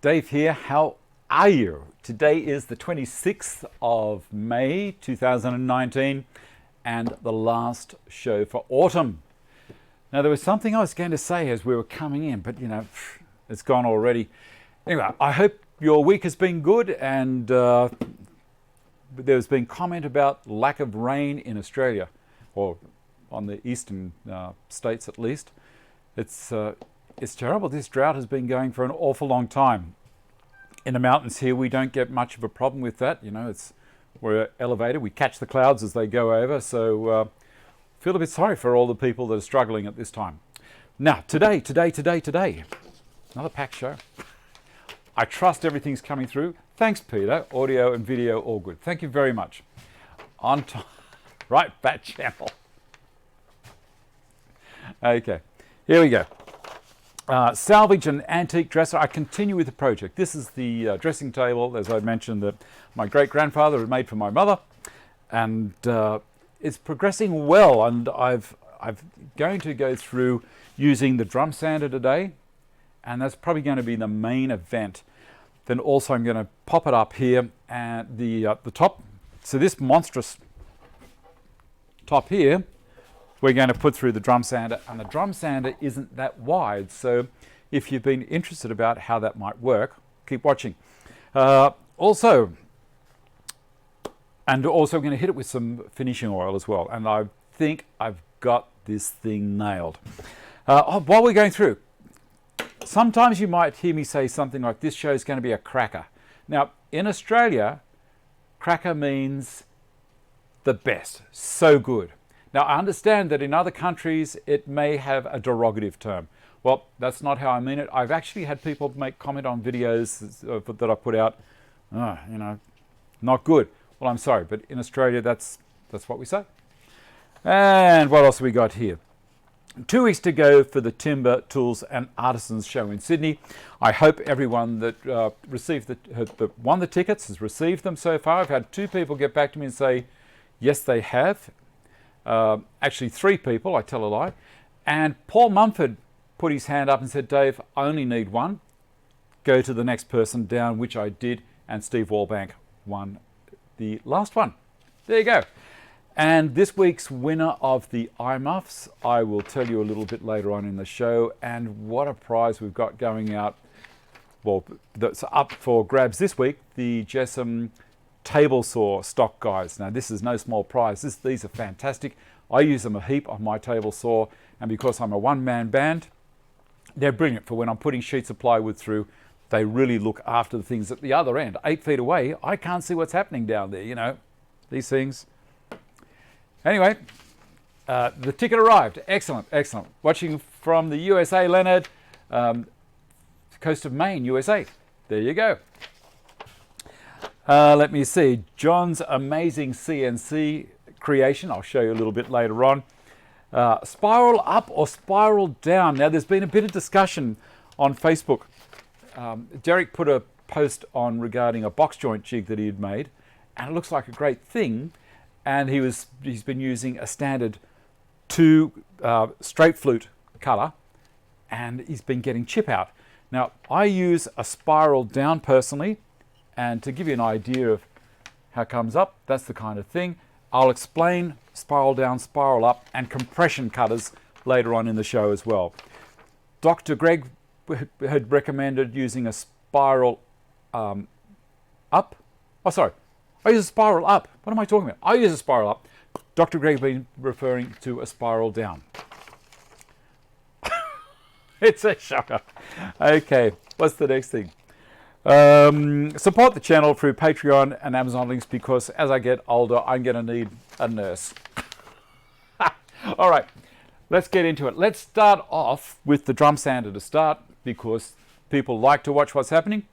Dave here. How are you? Today is the 26th of May 2019 and the last show for autumn. Now, there was something I was going to say as we were coming in, but it's gone already. Anyway, I hope your week has been good, and there's been comment about lack of rain in Australia, or on the eastern states at least. It's terrible. This drought has been going for an awful long time. In the mountains here, we don't get much of a problem with that. We're elevated. We catch the clouds as they go over. So feel a bit sorry for all the people that are struggling at this time. Now, today, another packed show. I trust everything's coming through. Thanks, Peter. Audio and video, all good. Thank you very much. On time. Right, bat channel. Okay, here we go. Salvage and antique dresser. I continue with the project. This is the dressing table, as I mentioned, that my great-grandfather had made for my mother, and it's progressing well. And I'm going to go through using the drum sander today, and that's probably going to be the main event. Then also I'm going to pop it up here and the top. So this monstrous top here, we're going to put through the drum sander, and the drum sander isn't that wide. So if you've been interested about how that might work, keep watching. Also I'm going to hit it with some finishing oil as well. And I think I've got this thing nailed. While we're going through, sometimes you might hear me say something like, this show is going to be a cracker. Now, in Australia, cracker means the best, so good. Now, I understand that in other countries, it may have a derogative term. Well, that's not how I mean it. I've actually had people make comment on videos that I put out, not good. Well, I'm sorry, but in Australia, that's what we say. And what else have we got here? 2 weeks to go for the Timber, Tools and Artisans show in Sydney. I hope everyone that won the tickets has received them so far. I've had 2 people get back to me and say, yes, they have. Actually 3 people, I tell a lie. And Paul Mumford put his hand up and said, Dave, I only need 1. Go to the next person down, which I did, and Steve Wallbank won the last one. There you go. And this week's winner of the eye muffs, I will tell you a little bit later on in the show, and what a prize we've got going out. Well, that's up for grabs this week, the Jessem table saw stock guides. Now, this is no small prize. These are fantastic. I use them a heap on my table saw, and because I'm a one-man band, they're brilliant for when I'm putting sheets of plywood through. They really look after the things at the other end. 8 feet away, I can't see what's happening down there, these things. Anyway, the ticket arrived. Excellent. Watching from the USA, Leonard, coast of Maine, USA. There you go. Let me see. John's amazing CNC creation. I'll show you a little bit later on. Spiral up or spiral down. Now, there's been a bit of discussion on Facebook. Derek put a post on regarding a box joint jig that he had made, and it looks like a great thing. And he's been using a standard 2 straight flute color, and he's been getting chip out. Now, I use a spiral down personally, and to give you an idea of how it comes up, that's the kind of thing. I'll explain spiral down, spiral up, and compression cutters later on in the show as well. Dr. Greg had recommended using a spiral up. Oh, sorry. I use a spiral up. What am I talking about? I use a spiral up. Dr. Greg has been referring to a spiral down. It's a shocker. Okay, what's the next thing? Support the channel through Patreon and Amazon links, because as I get older, I'm going to need a nurse. All right, let's get into it. Let's start off with the drum sander to start, because people like to watch what's happening.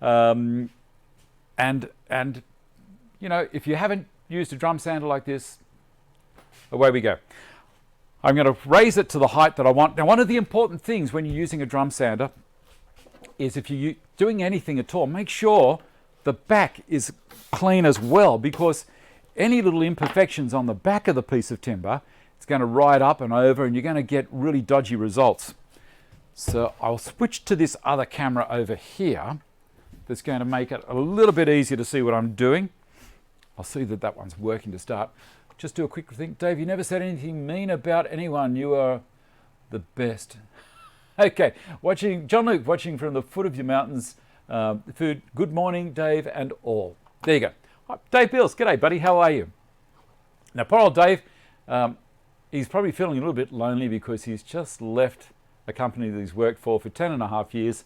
And if you haven't used a drum sander like this, away we go. I'm going to raise it to the height that I want. Now, one of the important things when you're using a drum sander is, if you're doing anything at all, make sure the back is clean as well, because any little imperfections on the back of the piece of timber, it's going to ride up and over, and you're going to get really dodgy results. So I'll switch to this other camera over here. That's going to make it a little bit easier to see what I'm doing. I'll see that that one's working to start. Just do a quick thing. Dave, you never said anything mean about anyone. You are the best. Okay, John Luke, watching from the foot of your mountains. Food. Good morning, Dave and all. There you go. Dave Bills, g'day, buddy. How are you? Now, poor old Dave, he's probably feeling a little bit lonely because he's just left a company that he's worked for 10.5 years.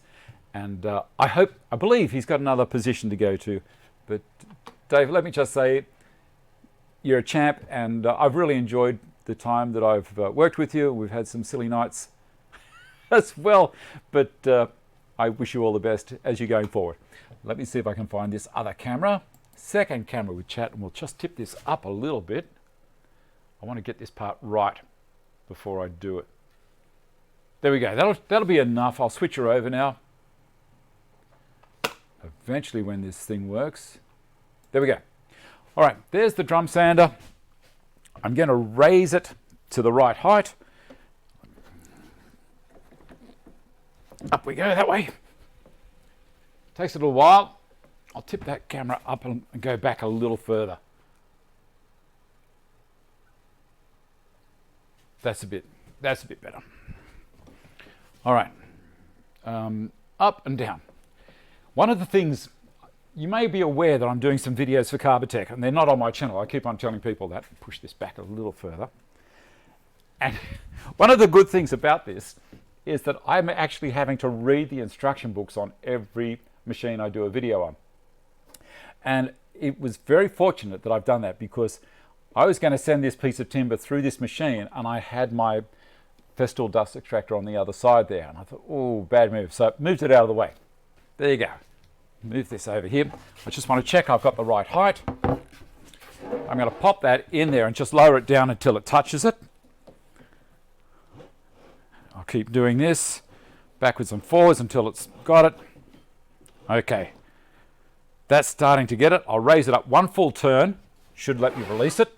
And I believe he's got another position to go to. But Dave, let me just say, you're a champ, and I've really enjoyed the time that I've worked with you. We've had some silly nights as well, but I wish you all the best as you're going forward. Let me see if I can find this other camera. Second camera with chat, and we'll just tip this up a little bit. I want to get this part right before I do it. There we go. That'll be enough. I'll switch her over now. Eventually, when this thing works. There we go. All right, there's the drum sander. I'm going to raise it to the right height. Up we go that way. Takes a little while. I'll tip that camera up and go back a little further. That's a bit better. All right, up and down. One of the things, you may be aware that I'm doing some videos for Carbotech, and they're not on my channel. I keep on telling people that. Push this back a little further. And one of the good things about this is that I'm actually having to read the instruction books on every machine I do a video on. And it was very fortunate that I've done that, because I was going to send this piece of timber through this machine, and I had my Festool dust extractor on the other side there. And I thought, oh, bad move. So I moved it out of the way. There you go. Move this over here. I just want to check I've got the right height. I'm going to pop that in there and just lower it down until it touches it. I'll keep doing this backwards and forwards until it's got it. Okay, that's starting to get it. I'll raise it up one full turn, should let me release it,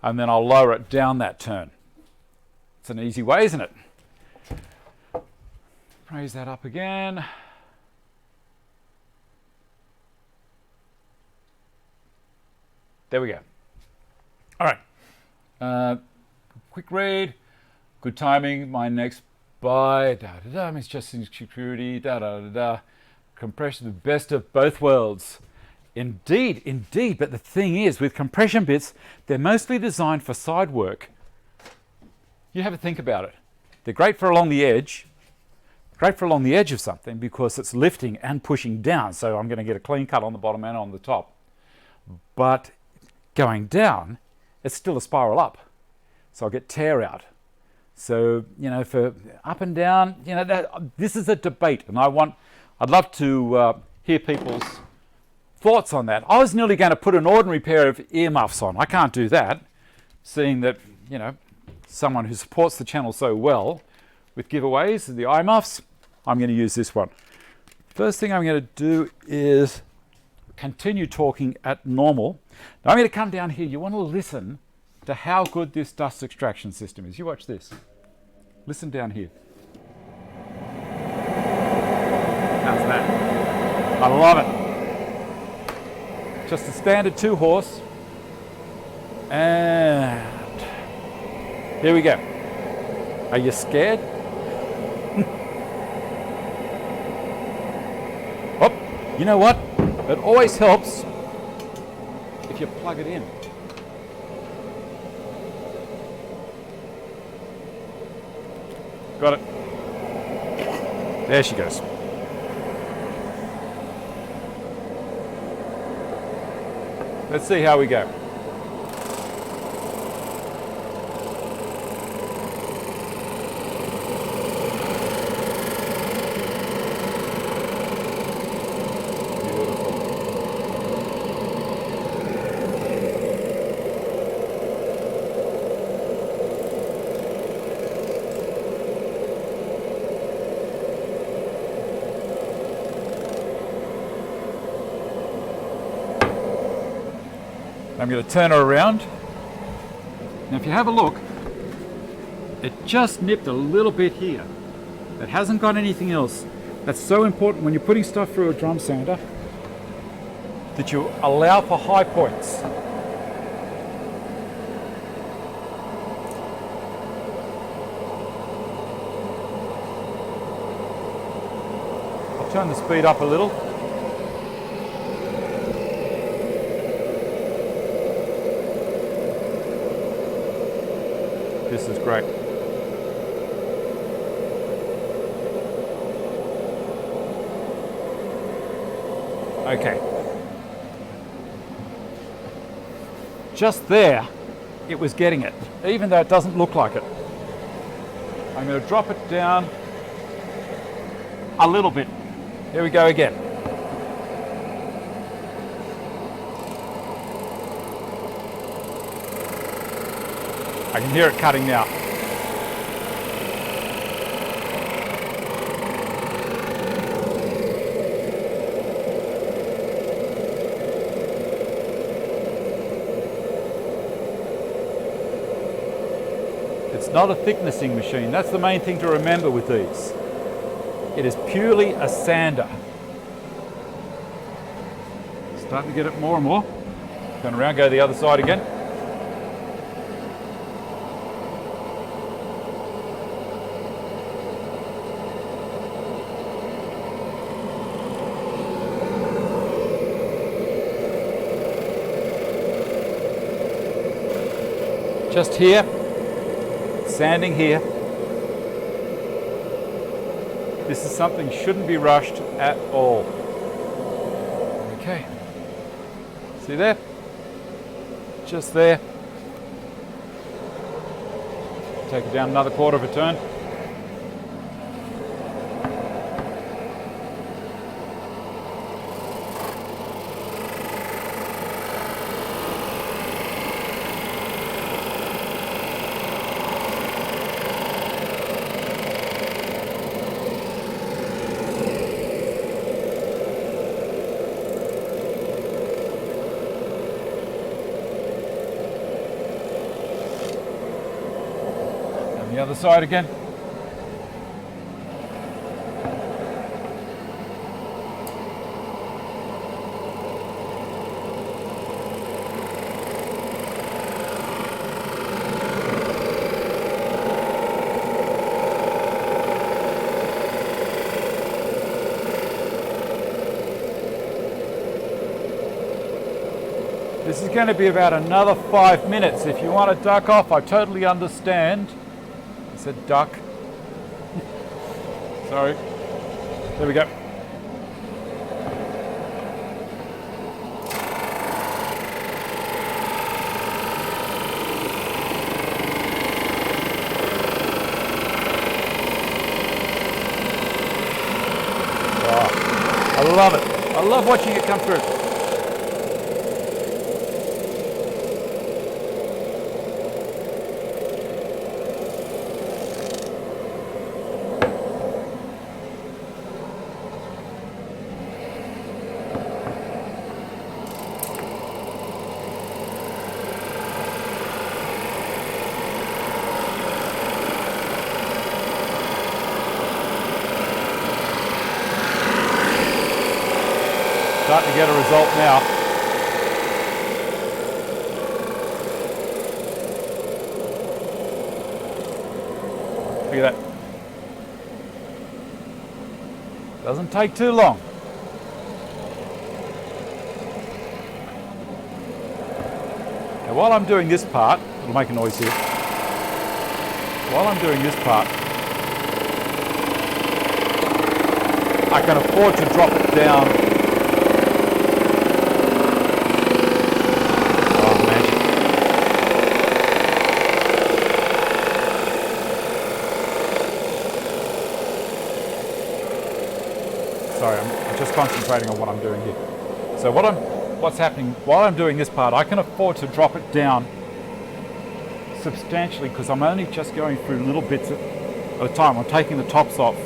and then I'll lower it down that turn. It's an easy way, isn't it? Raise that up again. There we go. All right. Quick read. Good timing. My next buy. It's just in security. Compression, the best of both worlds. Indeed, indeed. But the thing is, with compression bits, they're mostly designed for side work. You have a think about it. They're great for along the edge. Great for along the edge of something because it's lifting and pushing down. So I'm going to get a clean cut on the bottom and on the top. But going down, it's still a spiral up. So I'll get tear out. So, you know, for up and down, you know, this is a debate. And I'd love to hear people's thoughts on that. I was nearly going to put an ordinary pair of earmuffs on. I can't do that, seeing that, you know, someone who supports the channel so well with giveaways, the eye muffs, I'm going to use this one. First thing I'm going to do is continue talking at normal. Now I'm going to come down here. You want to listen to how good this dust extraction system is. You watch this. Listen down here. How's that? I love it. Just a standard 2-horse. And here we go. Are you scared? Oh, you know what? It always helps if you plug it in. Got it. There she goes. Let's see how we go. I'm going to turn her around. Now if you have a look, it just nipped a little bit here. that hasn't got anything else. That's so important when you're putting stuff through a drum sander, that you allow for high points. I'll turn the speed up a little. This is great. Okay. Just there, it was getting it, even though it doesn't look like it. I'm going to drop it down a little bit. Here we go again. I can hear it cutting now. It's not a thicknessing machine. That's the main thing to remember with these. It is purely a sander. Starting to get it more and more. Turn around, go the other side again. Just here, sanding here. This is something shouldn't be rushed at all. Okay, see there? Just there. Take it down another quarter of a turn. The other side again. This is going to be about another 5 minutes. If you want to duck off, I totally understand. I said duck. Sorry. There we go. Oh, I love it. I love watching it come through. Starting to get a result now. Look at that. Doesn't take too long. Now while I'm doing this part, it'll make a noise here. While I'm doing this part, I can afford to drop it down. Sorry, I'm just concentrating on what I'm doing here. So what's happening while I'm doing this part, I can afford to drop it down substantially because I'm only just going through little bits at a time. I'm taking the tops off.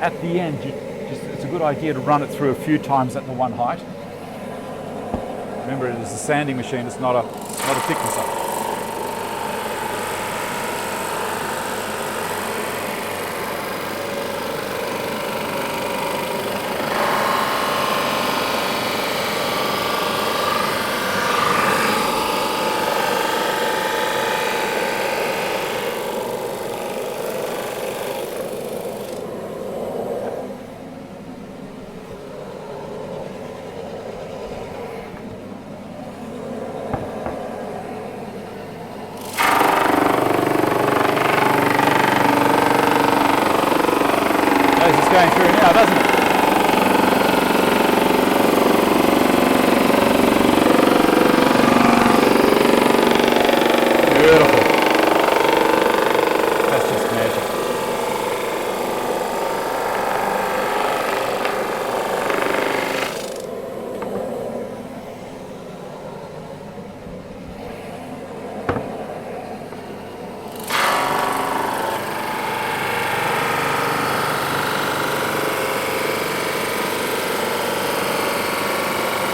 At the end, it's a good idea to run it through a few times at the one height. Remember, it is a sanding machine. It's not a thicknesser. Shows it's going through now, doesn't it? Beautiful. That's just magic.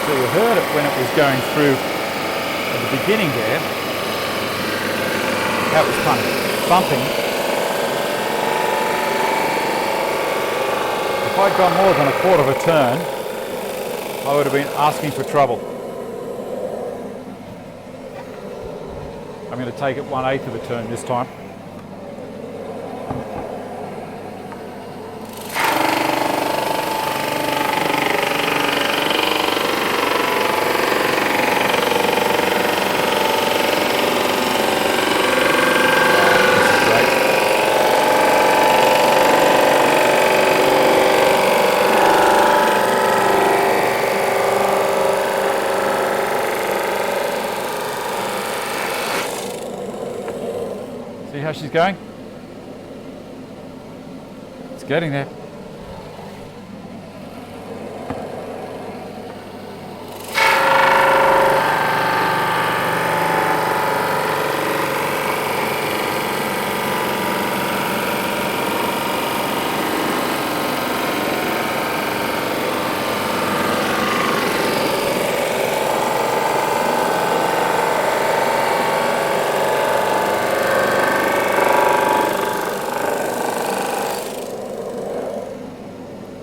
So you heard it when it was going through at the beginning there. That was kind of bumping. If I'd gone more than a quarter of a turn, I would have been asking for trouble. I'm going to take it 1/8 of a turn this time. See how she's going? It's getting there.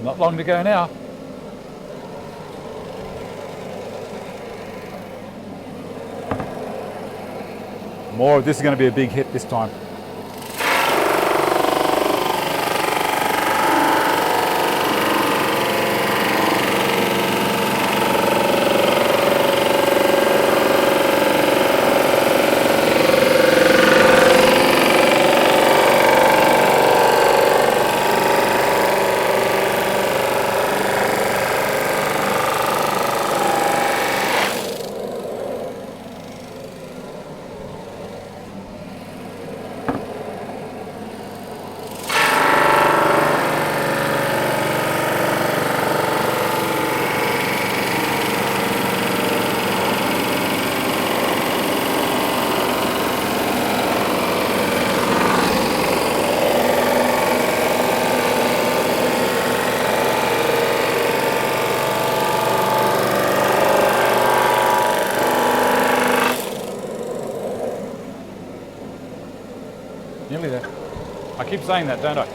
Not long to go now. More, this is going to be a big hit this time. Nearly there. I keep saying that, don't I?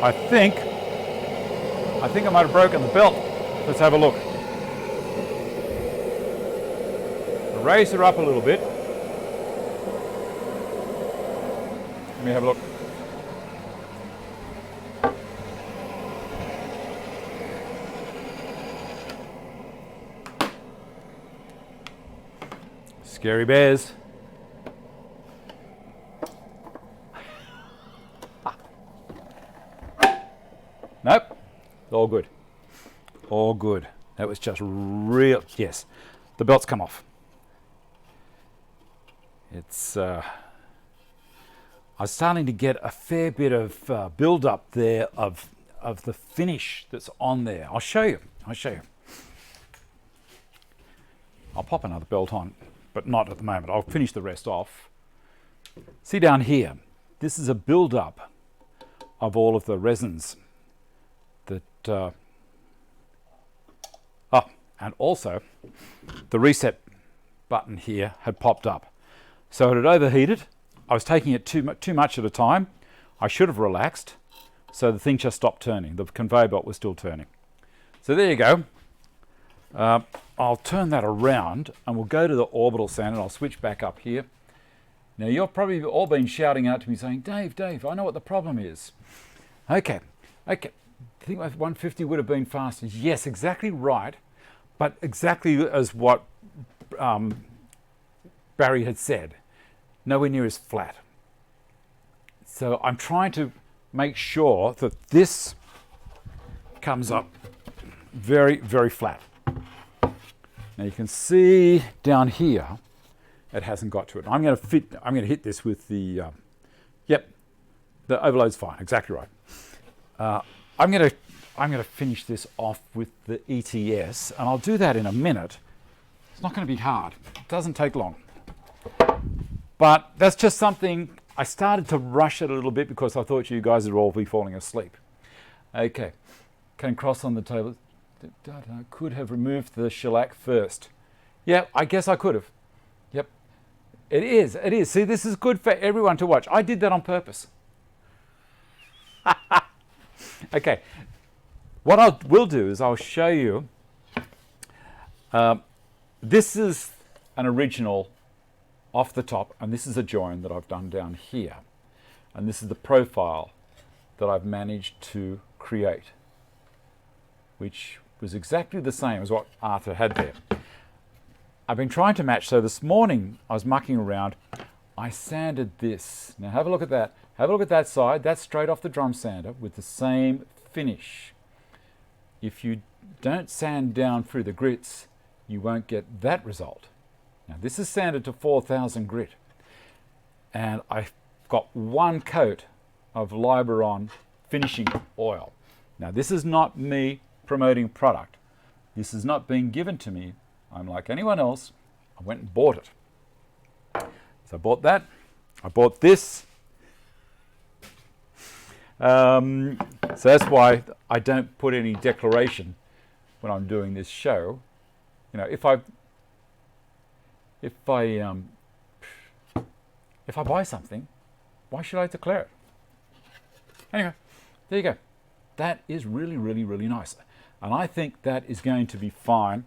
I think I might have broken the belt. Let's have a look. Raise her up a little bit. Let me have a look. Scary bears. Nope, all good. All good. That was just real, yes. The belt's come off. It's, I'm starting to get a fair bit of build up there of the finish that's on there. I'll show you. I'll pop another belt on, but not at the moment. I'll finish the rest off. See down here, this is a build-up of all of the resins that... and also the reset button here had popped up. So it had overheated. I was taking it too much at a time. I should have relaxed. So the thing just stopped turning. The conveyor belt was still turning. So there you go. I'll turn that around and we'll go to the orbital sand, and I'll switch back up here. Now you've probably all been shouting out to me saying, Dave, I know what the problem is. Okay. I think my 150 would have been faster. Yes, exactly right. But exactly as what Barry had said, nowhere near as flat. So I'm trying to make sure that this comes up very, very flat. Now you can see down here, it hasn't got to it. I'm going to hit this with the, the overload's fine, exactly right. I'm going to finish this off with the ETS, and I'll do that in a minute. It's not going to be hard. It doesn't take long. But that's just something, I started to rush it a little bit because I thought you guys would all be falling asleep. Okay, can cross on the table. I could have removed the shellac first. Yeah, I guess I could have. Yep, it is. See, this is good for everyone to watch. I did that on purpose. Okay, what I will do is I'll show you. This is an original off the top, and this is a join that I've done down here. And this is the profile that I've managed to create, which was exactly the same as what Arthur had there. I've been trying to match, so this morning I was mucking around. I sanded this. Now have a look at that. Have a look at that side. That's straight off the drum sander with the same finish. If you don't sand down through the grits, you won't get that result. Now this is sanded to 4000 grit, and I've got one coat of Liberon finishing oil. Now this is not me promoting product. This is not being given to me. I'm like anyone else. I went and bought it. So I bought that. I bought this. So that's why I don't put any declaration when I'm doing this show. You know, if I buy something, why should I declare it? Anyway, there you go. That is really, really, really nice. And I think that is going to be fine.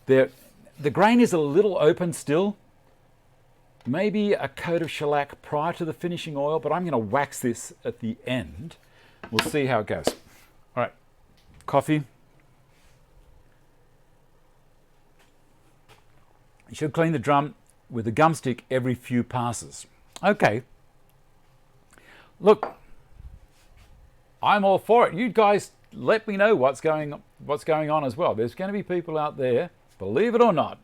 The grain is a little open still. Maybe a coat of shellac prior to the finishing oil, but I'm going to wax this at the end. We'll see how it goes. All right, coffee. You should clean the drum with a gum stick every few passes. Okay. Look, I'm all for it. You guys let me know what's going on as well. There's going to be people out there, believe it or not,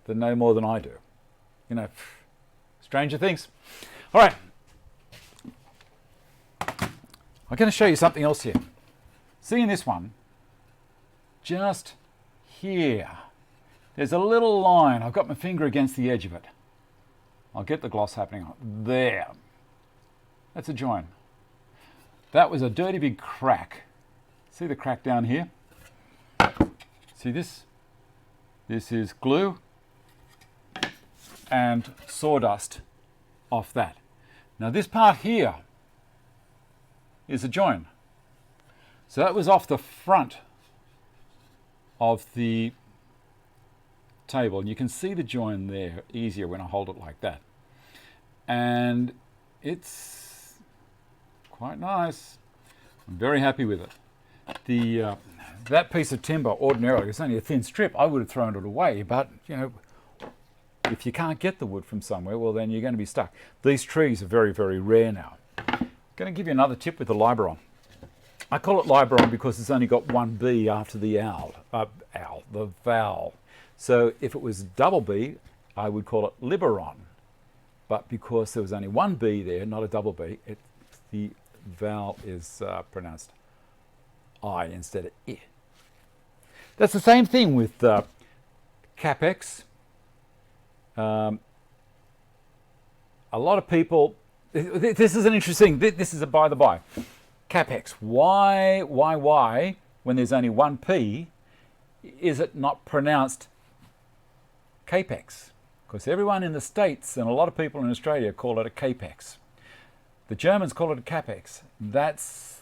that know more than I do. You know, stranger things. All right. I'm going to show you something else here. See in this one, just here, there's a little line. I've got my finger against the edge of it. I'll get the gloss happening on it. There. That's a join. That was a dirty big crack. See the crack down here? See this? This is glue and sawdust off that. Now this part here is a join. So that was off the front of the table. You can see the join there easier when I hold it like that. And it's quite nice. I'm very happy with it. The that piece of timber ordinarily is only a thin strip. I would have thrown it away, but you know, if you can't get the wood from somewhere, well then you're going to be stuck. These trees are very, very rare now. I'm going to give you another tip with the Liberon. I call it Liberon because it's only got one B after the the vowel. So if it was double B, I would call it Liberon. But because there was only one B there, not a double B, the vowel is pronounced I instead of I. That's the same thing with capex. A lot of people, this is an interesting, this is a by the by. Capex, why, when there's only one P, is it not pronounced capex? Because everyone in the States and a lot of people in Australia call it a capex. The Germans call it a capex. That's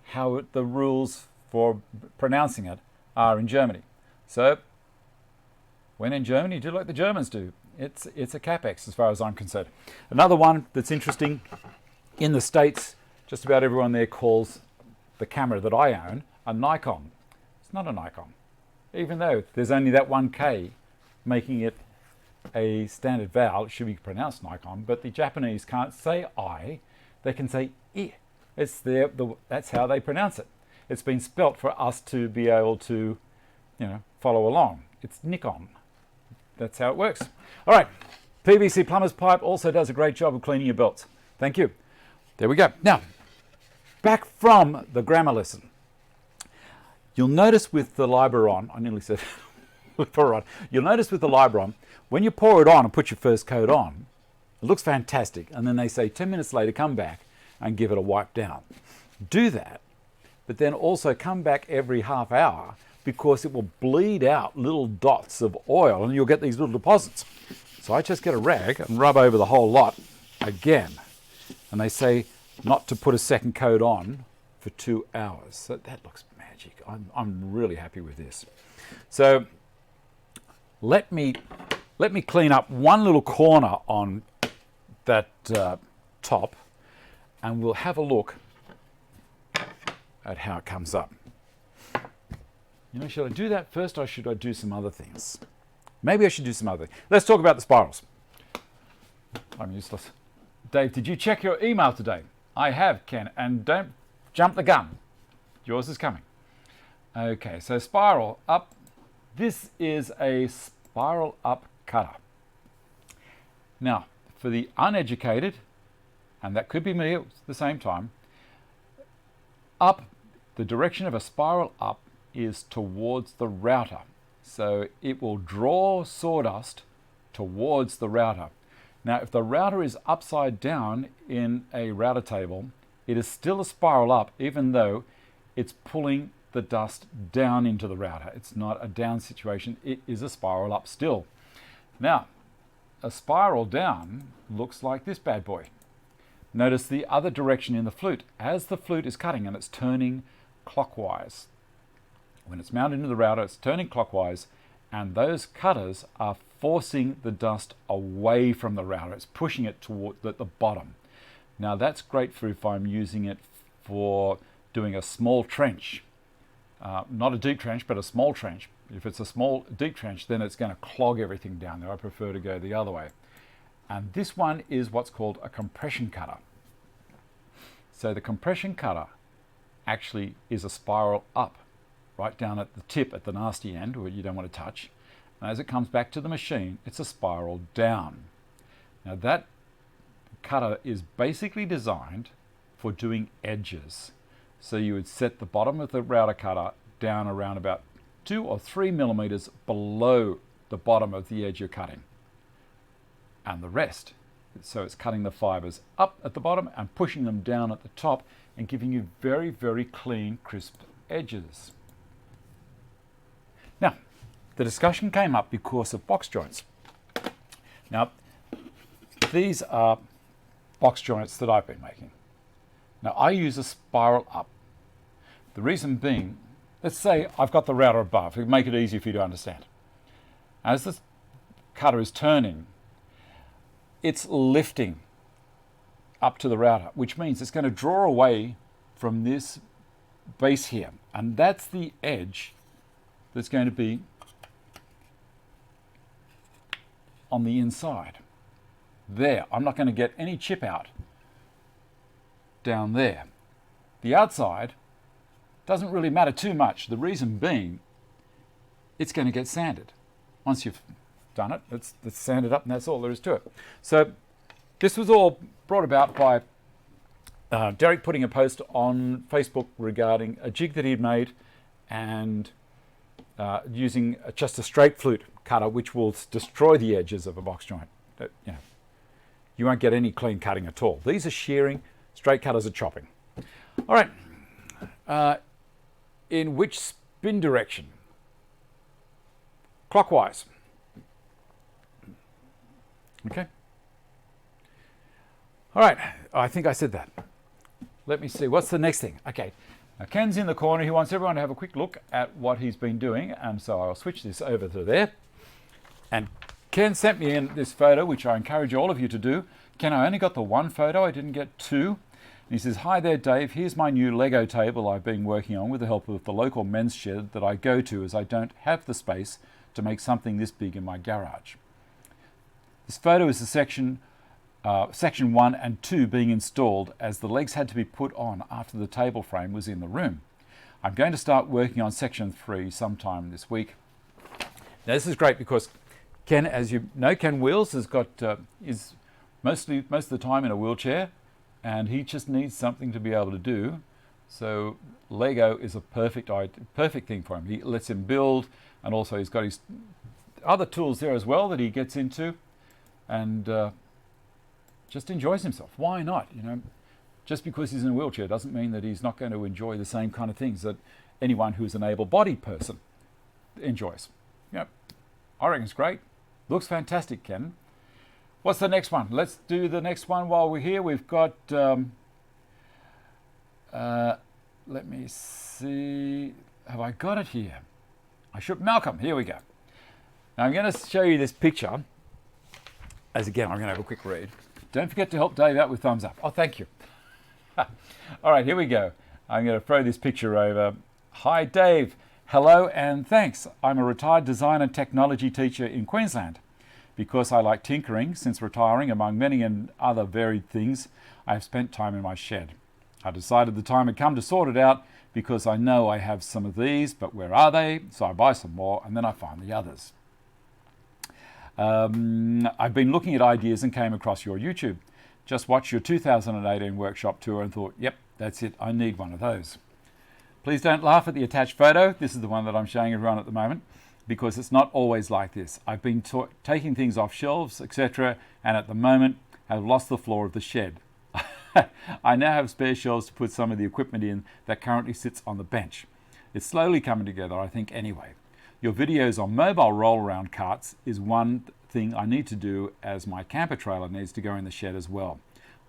how the rules for pronouncing it are in Germany. So when in Germany, do like the Germans do. It's a capex as far as I'm concerned. Another one that's interesting, in the States, just about everyone there calls the camera that I own a Nikon. It's not a Nikon, even though there's only that one K making it a standard vowel. It should be pronounced Nikon, but the Japanese can't say I, they can say I. It's that's how they pronounce it. It's been spelt for us to be able to, follow along. It's Nikon. That's how it works. All right, PVC plumber's pipe also does a great job of cleaning your belts. Thank you. There we go. Now, back from the grammar lesson. You'll notice with the Liberon, I nearly said Liberon. You'll notice with the Liberon, when you pour it on and put your first coat on, it looks fantastic. And then they say 10 minutes later, come back and give it a wipe down. Do that, but then also come back every half hour, because it will bleed out little dots of oil and you'll get these little deposits. So I just get a rag and rub over the whole lot again. And they say not to put a second coat on for 2 hours. So that looks magic. I'm really happy with this. So let me clean up one little corner on that top, and we'll have a look at how it comes up. Should I do that first or should I do some other things? Maybe I should do some other things. Let's talk about the spirals. I'm useless. Dave, did you check your email today? I have, Ken, and don't jump the gun. Yours is coming. Okay, so spiral up. This is a spiral up cutter. Now, for the uneducated, and that could be me at the same time, up, the direction of a spiral up is towards the router. So it will draw sawdust towards the router. Now, if the router is upside down in a router table, it is still a spiral up, even though it's pulling the dust down into the router. It's not a down situation, it is a spiral up still. Now, a spiral down looks like this bad boy. Notice the other direction in the flute. As the flute is cutting and it's turning clockwise, when it's mounted into the router, it's turning clockwise, and those cutters are forcing the dust away from the router. It's pushing it toward the bottom. Now that's great for if I'm using it for doing a small trench. Not a deep trench, but a small trench. If it's a small deep trench, then it's going to clog everything down there. I prefer to go the other way. And this one is what's called a compression cutter. So the compression cutter actually is a spiral up, right down at the tip at the nasty end where you don't want to touch. And as it comes back to the machine, it's a spiral down. Now that cutter is basically designed for doing edges. So you would set the bottom of the router cutter down around about 2 or 3 millimeters below the bottom of the edge you're cutting. And the rest, so it's cutting the fibers up at the bottom and pushing them down at the top and giving you very, very clean, crisp edges. Now, the discussion came up because of box joints. Now, these are box joints that I've been making. Now, I use a spiral up. The reason being, let's say I've got the router above. It'll make it easier for you to understand. As the cutter is turning, it's lifting up to the router, which means it's going to draw away from this base here. And that's the edge that's going to be on the inside. There, I'm not going to get any chip out down there. The outside doesn't really matter too much. The reason being, it's going to get sanded. Once you've done it, it's sanded up and that's all there is to it. So this was all brought about by Derek putting a post on Facebook regarding a jig that he'd made and using just a straight flute cutter, which will destroy the edges of a box joint. You won't get any clean cutting at all. These are shearing, straight cutters are chopping. All right, in which spin direction? Clockwise. Okay. All right, I think I said that. Let me see, what's the next thing? Okay, now Ken's in the corner. He wants everyone to have a quick look at what he's been doing, and so I'll switch this over to there. And Ken sent me in this photo, which I encourage all of you to do. Ken, I only got the one photo, I didn't get two. And he says, "Hi there, Dave. Here's my new Lego table I've been working on with the help of the local men's shed that I go to, as I don't have the space to make something this big in my garage." This photo is the section 1 and 2 being installed, as the legs had to be put on after the table frame was in the room. I'm going to start working on section 3 sometime this week. Now this is great because Ken, as you know, Ken Wheels has got is most of the time in a wheelchair, and he just needs something to be able to do. So Lego is a perfect thing for him. He lets him build, and also he's got his other tools there as well that he gets into, and just enjoys himself. Why not? Just because he's in a wheelchair doesn't mean that he's not going to enjoy the same kind of things that anyone who's an able-bodied person enjoys. I reckon it's great. Looks fantastic, Ken. What's the next one? Let's do the next one while we're here. We've got, let me see, have I got it here? Malcolm, here we go. Now I'm going to show you this picture, as again, I'm going to have a quick read. Don't forget to help Dave out with thumbs up. Oh, thank you. All right, here we go. I'm going to throw this picture over. Hi, Dave. Hello and thanks. I'm a retired design and technology teacher in Queensland. Because I like tinkering, since retiring, among many and other varied things, I have spent time in my shed. I decided the time had come to sort it out, because I know I have some of these, but where are they? So I buy some more, and then I find the others. I've been looking at ideas and came across your YouTube. Just watched your 2018 workshop tour and thought, yep, that's it, I need one of those. Please don't laugh at the attached photo. This is the one that I'm showing everyone at the moment, because it's not always like this. I've been taking things off shelves, etc., and at the moment have lost the floor of the shed. I now have spare shelves to put some of the equipment in that currently sits on the bench. It's slowly coming together, I think, anyway. Your videos on mobile roll-around carts is one thing I need to do, as my camper trailer needs to go in the shed as well.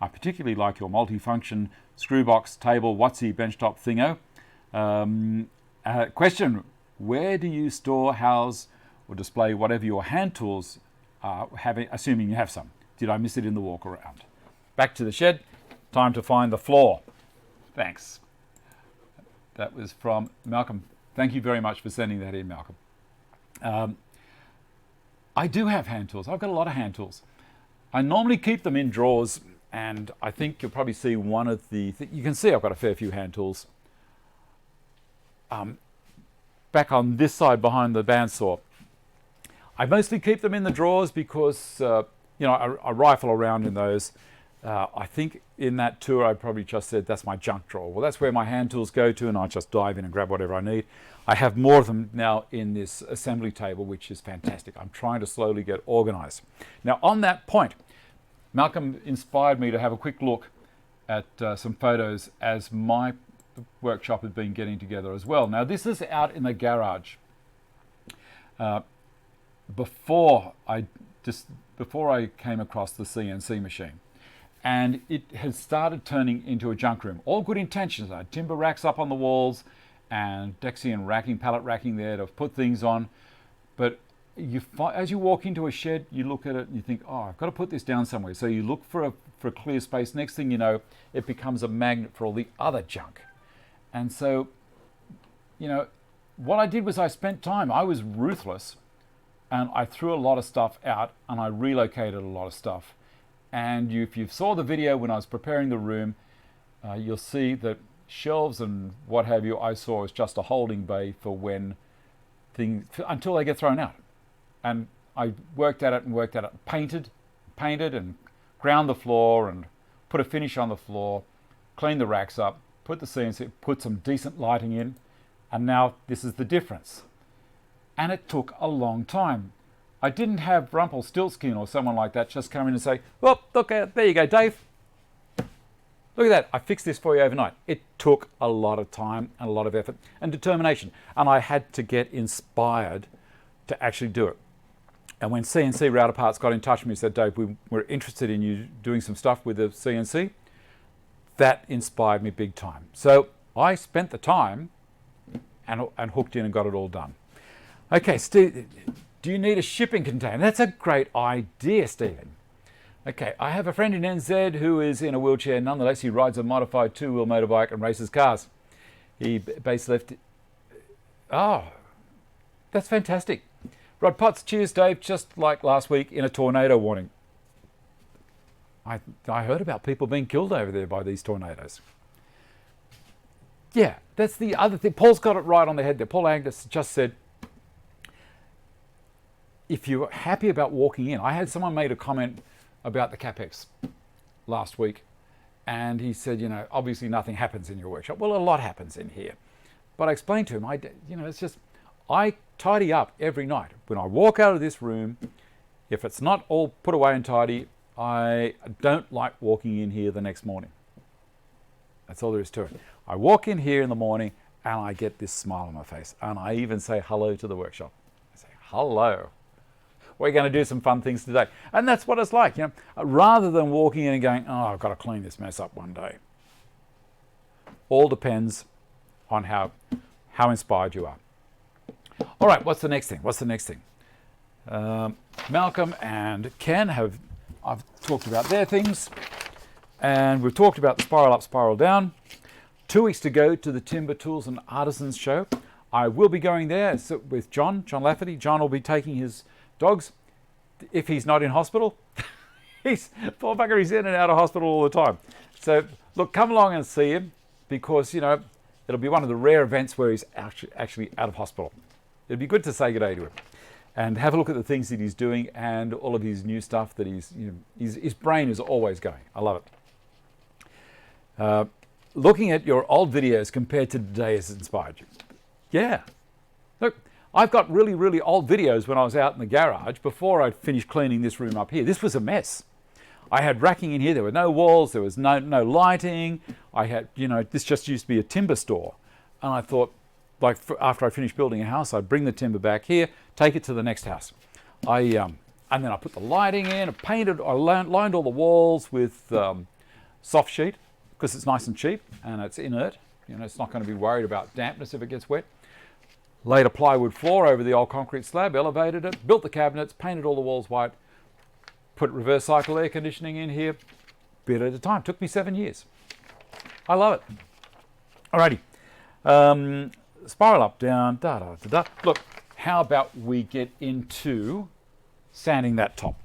I particularly like your multi-function screwbox table Watsy benchtop thingo. Question, where do you store, house, or display whatever your hand tools are, assuming you have some? Did I miss it in the walk around? Back to the shed, time to find the floor. Thanks. That was from Malcolm. Thank you very much for sending that in, Malcolm. I do have hand tools. I've got a lot of hand tools. I normally keep them in drawers, and I think you'll probably see one of the... You can see I've got a fair few hand tools. Back on this side behind the bandsaw. I mostly keep them in the drawers because, I rifle around in those. I think in that tour I probably just said that's my junk drawer. Well, that's where my hand tools go to, and I just dive in and grab whatever I need. I have more of them now in this assembly table, which is fantastic. I'm trying to slowly get organized. Now, on that point, Malcolm inspired me to have a quick look at some photos as my workshop has been getting together as well. Now, this is out in the garage. Before I came across the CNC machine, and it has started turning into a junk room. All good intentions. I had timber racks up on the walls and Dexian racking, pallet racking there to put things on. But as you walk into a shed, you look at it and you think, oh, I've got to put this down somewhere. So you look for a clear space. Next thing you know, it becomes a magnet for all the other junk. And so, what I did was I spent time. I was ruthless, and I threw a lot of stuff out, and I relocated a lot of stuff. And if you saw the video when I was preparing the room, you'll see that shelves and what have you, I saw as just a holding bay for when things, until they get thrown out. And I worked at it, painted and ground the floor and put a finish on the floor, cleaned the racks up, put the CNC, put some decent lighting in, and now this is the difference. And it took a long time. I didn't have Rumpelstiltskin or someone like that just come in and say, well, look, there you go, Dave. Look at that, I fixed this for you overnight. It took a lot of time and a lot of effort and determination. And I had to get inspired to actually do it. And when CNC Router Parts got in touch with me and said, Dave, we're interested in you doing some stuff with the CNC, that inspired me big time. So I spent the time and hooked in and got it all done. Okay, Steve, do you need a shipping container? That's a great idea, Stephen. Okay, I have a friend in NZ who is in a wheelchair. Nonetheless, he rides a modified two-wheel motorbike and races cars. He base left. Oh, that's fantastic. Rod Potts, cheers, Dave. Just like last week in a tornado warning. I heard about people being killed over there by these tornadoes. Yeah, that's the other thing. Paul's got it right on the head there. Paul Angus just said, if you're happy about walking in, I had someone made a comment about the CapEx last week, and he said, you know, obviously nothing happens in your workshop. Well, a lot happens in here. But I explained to him, it's just, I tidy up every night. When I walk out of this room, if it's not all put away and tidy, I don't like walking in here the next morning. That's all there is to it. I walk in here in the morning and I get this smile on my face, and I even say hello to the workshop. I say, hello. We're going to do some fun things today. And that's what it's like, you know, rather than walking in and going, oh, I've got to clean this mess up one day. All depends on how inspired you are. All right, what's the next thing? Malcolm and Ken I've talked about their things, and we've talked about the spiral up, spiral down. 2 weeks to go to the Timber Tools and Artisans show. I will be going there with John Lafferty. John will be taking his dogs, if he's not in hospital. Poor bugger, he's in and out of hospital all the time. So look, come along and see him, because you know it'll be one of the rare events where he's actually out of hospital. It'd be good to say good day to him and have a look at the things that he's doing and all of his new stuff that his brain is always going. I love it. Looking at your old videos compared to today has inspired you. Yeah. Look, I've got really, really old videos when I was out in the garage before I'd finished cleaning this room up here. This was a mess. I had racking in here. There were no walls. There was no lighting. I had, this just used to be a timber store. And I thought, like, after I finished building a house, I'd bring the timber back here, take it to the next house. And then I put the lighting in, I lined all the walls with soft sheet, because it's nice and cheap and it's inert. It's not going to be worried about dampness if it gets wet. Laid a plywood floor over the old concrete slab, elevated it, built the cabinets, painted all the walls white, put reverse cycle air conditioning in here, bit at a time. Took me 7 years. I love it. Alrighty. Spiral up, down, da-da-da-da. Look, how about we get into sanding that top?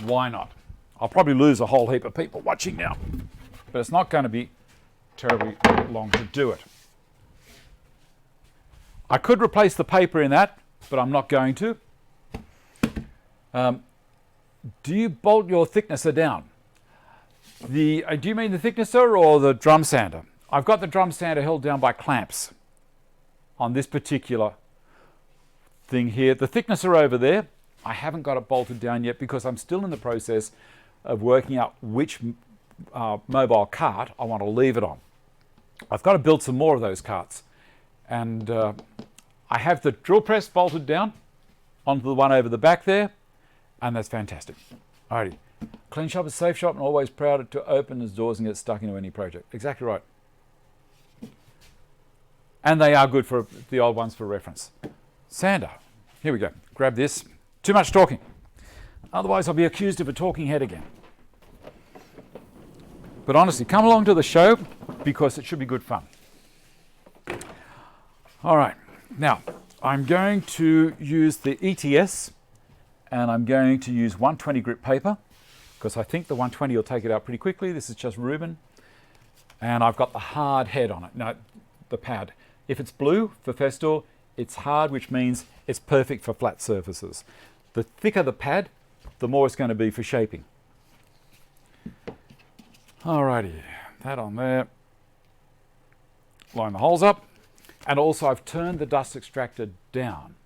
Why not? I'll probably lose a whole heap of people watching now, but it's not going to be terribly long to do it. I could replace the paper in that, but I'm not going to. Do you bolt your thicknesser down? Do you mean the thicknesser or the drum sander? I've got the drum sander held down by clamps on this particular thing here. The thicknesser over there, I haven't got it bolted down yet because I'm still in the process of working out which mobile cart I want to leave it on. I've got to build some more of those carts. And I have the drill press bolted down onto the one over the back there, and that's fantastic. Alrighty. Clean shop is safe shop and always proud to open its doors and get stuck into any project. Exactly right. And they are good for the old ones for reference. Sander. Here we go. Grab this. Too much talking. Otherwise I'll be accused of a talking head again. But honestly, come along to the show because it should be good fun. All right. Now, I'm going to use the ETS and I'm going to use 120 grit paper because I think the 120 will take it out pretty quickly. This is just Reuben. And I've got the hard head on it. No, the pad. If it's blue for Festool, it's hard, which means it's perfect for flat surfaces. The thicker the pad, the more it's going to be for shaping. Alrighty, that on there. Line the holes up. And also I've turned the dust extractor down.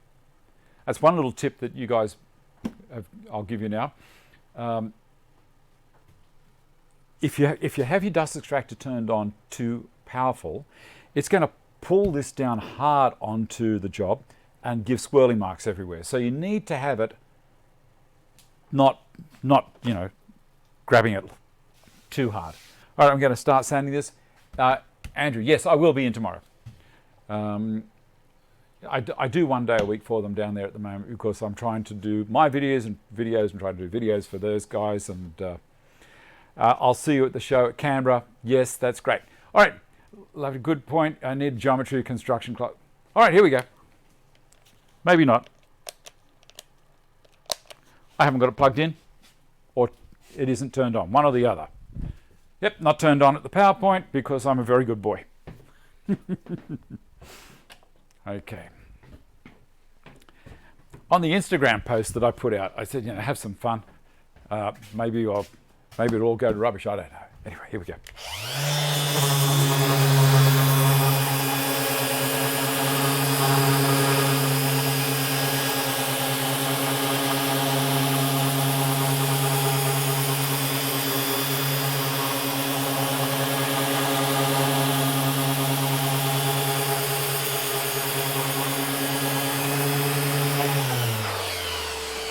That's one little tip that you guys I'll give you now. If you have your dust extractor turned on too powerful, it's going to pull this down hard onto the job and give swirling marks everywhere. So you need to have it not grabbing it too hard. All right, I'm going to start sanding this. Andrew, yes, I will be in tomorrow. I do 1 day a week for them down there at the moment because I'm trying to do my videos and trying to do videos for those guys. And I'll see you at the show at Canberra. Yes, that's great. All right, lovely, good point. I need geometry construction class. All right, here we go. Maybe not. I haven't got it plugged in, or it isn't turned on, one or the other. Yep, not turned on at the PowerPoint because I'm a very good boy. Okay. On the Instagram post that I put out, I said, have some fun. Maybe it'll all go to rubbish. I don't know. Anyway, here we go.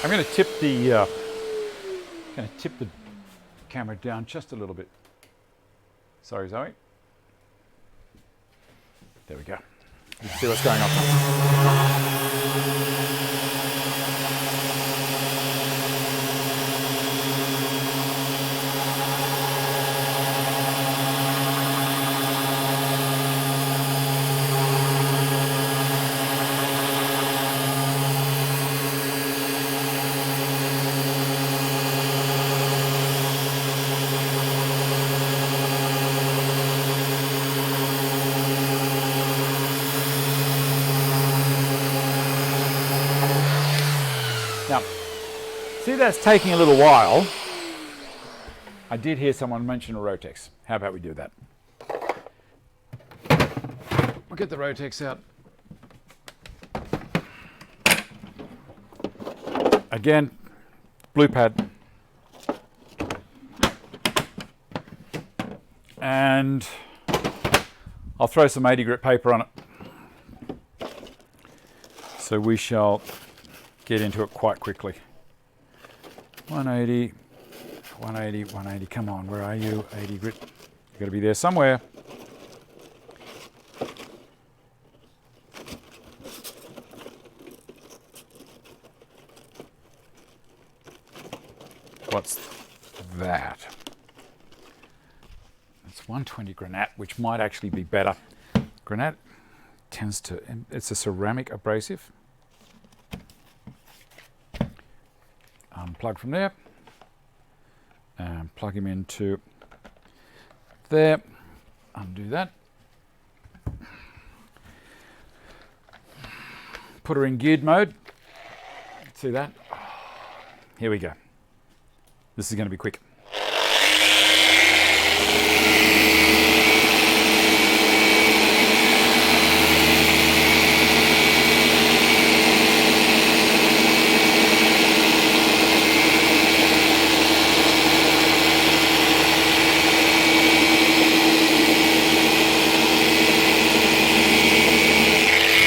I'm going to tip the camera down just a little bit. Sorry, Zoe. There we go. You can see what's going on. Now, see, that's taking a little while. I did hear someone mention a Rotex. How about we do that? We'll get the Rotex out. Again, blue pad. And I'll throw some 80 grit paper on it. So we shall get into it quite quickly. 180, 180, 180. Come on, where are you? 80 grit. You've got to be there somewhere. What's that? It's 120 granite, which might actually be better. Granite tends to, it's a ceramic abrasive. Unplug from there and plug him into there. Undo that. Put her in geared mode. See that? Here we go. This is going to be quick.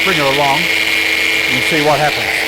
Bring her along and see what happens.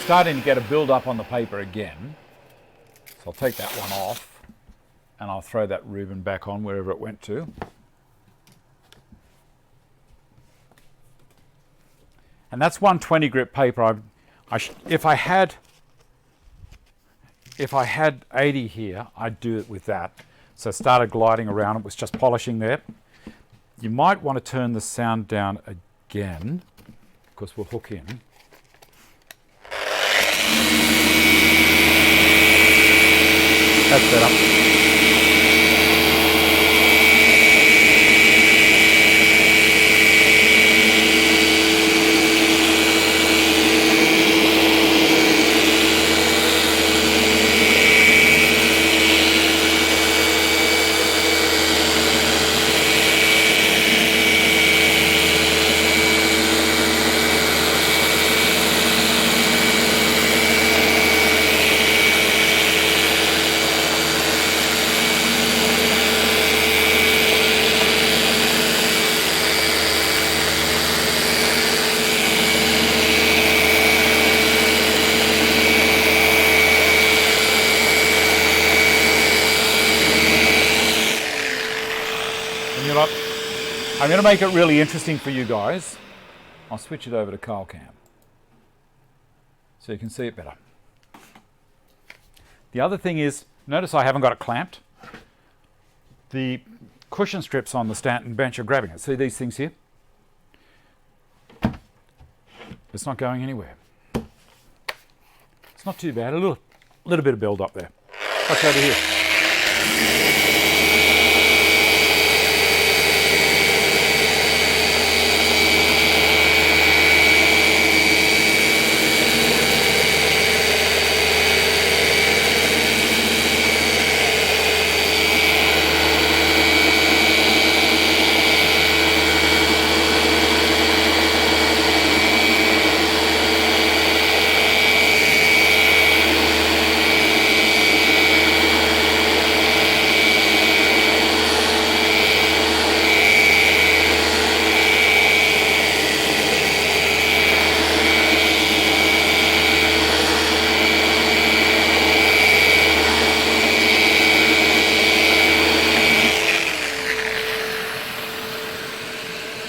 starting to get a build up on the paper again. So I'll take that one off and I'll throw that Reuben back on wherever it went to. And that's 120 grit paper. If I had 80 here, I'd do it with that. So I started gliding around. It was just polishing there. You might want to turn the sound down again because we'll hook in. That's better. I'm going to make it really interesting for you guys. I'll switch it over to Carl Cam so you can see it better. The other thing is, notice I haven't got it clamped. The cushion strips on the Stanton bench are grabbing it. See these things here? It's not going anywhere. It's not too bad. A little bit of build up there. Watch over here.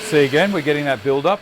See again, we're getting that build up.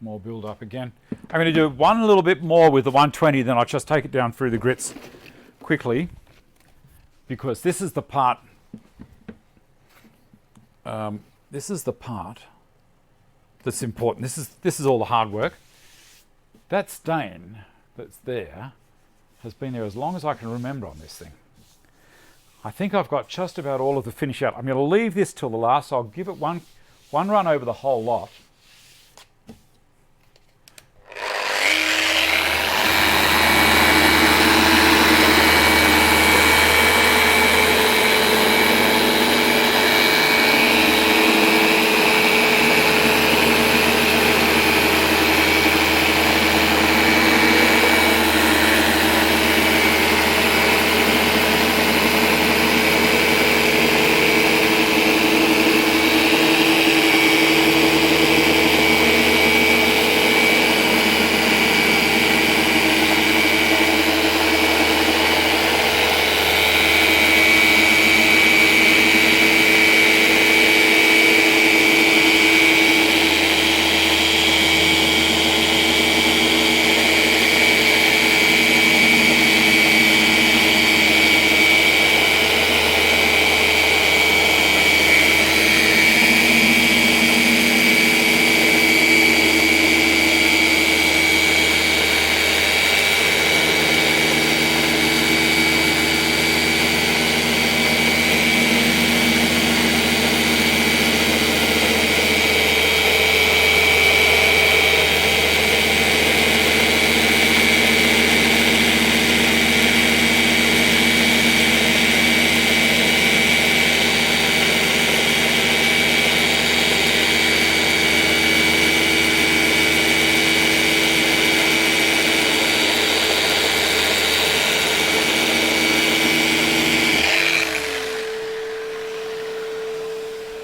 more build up again. I'm going to do one little bit more with the 120, then I'll just take it down through the grits quickly, because this is the part. This is the part that's important. This is all the hard work. That stain that's there has been there as long as I can remember on this thing. I think I've got just about all of the finish out. I'm going to leave this till the last, so I'll give it one run over the whole lot.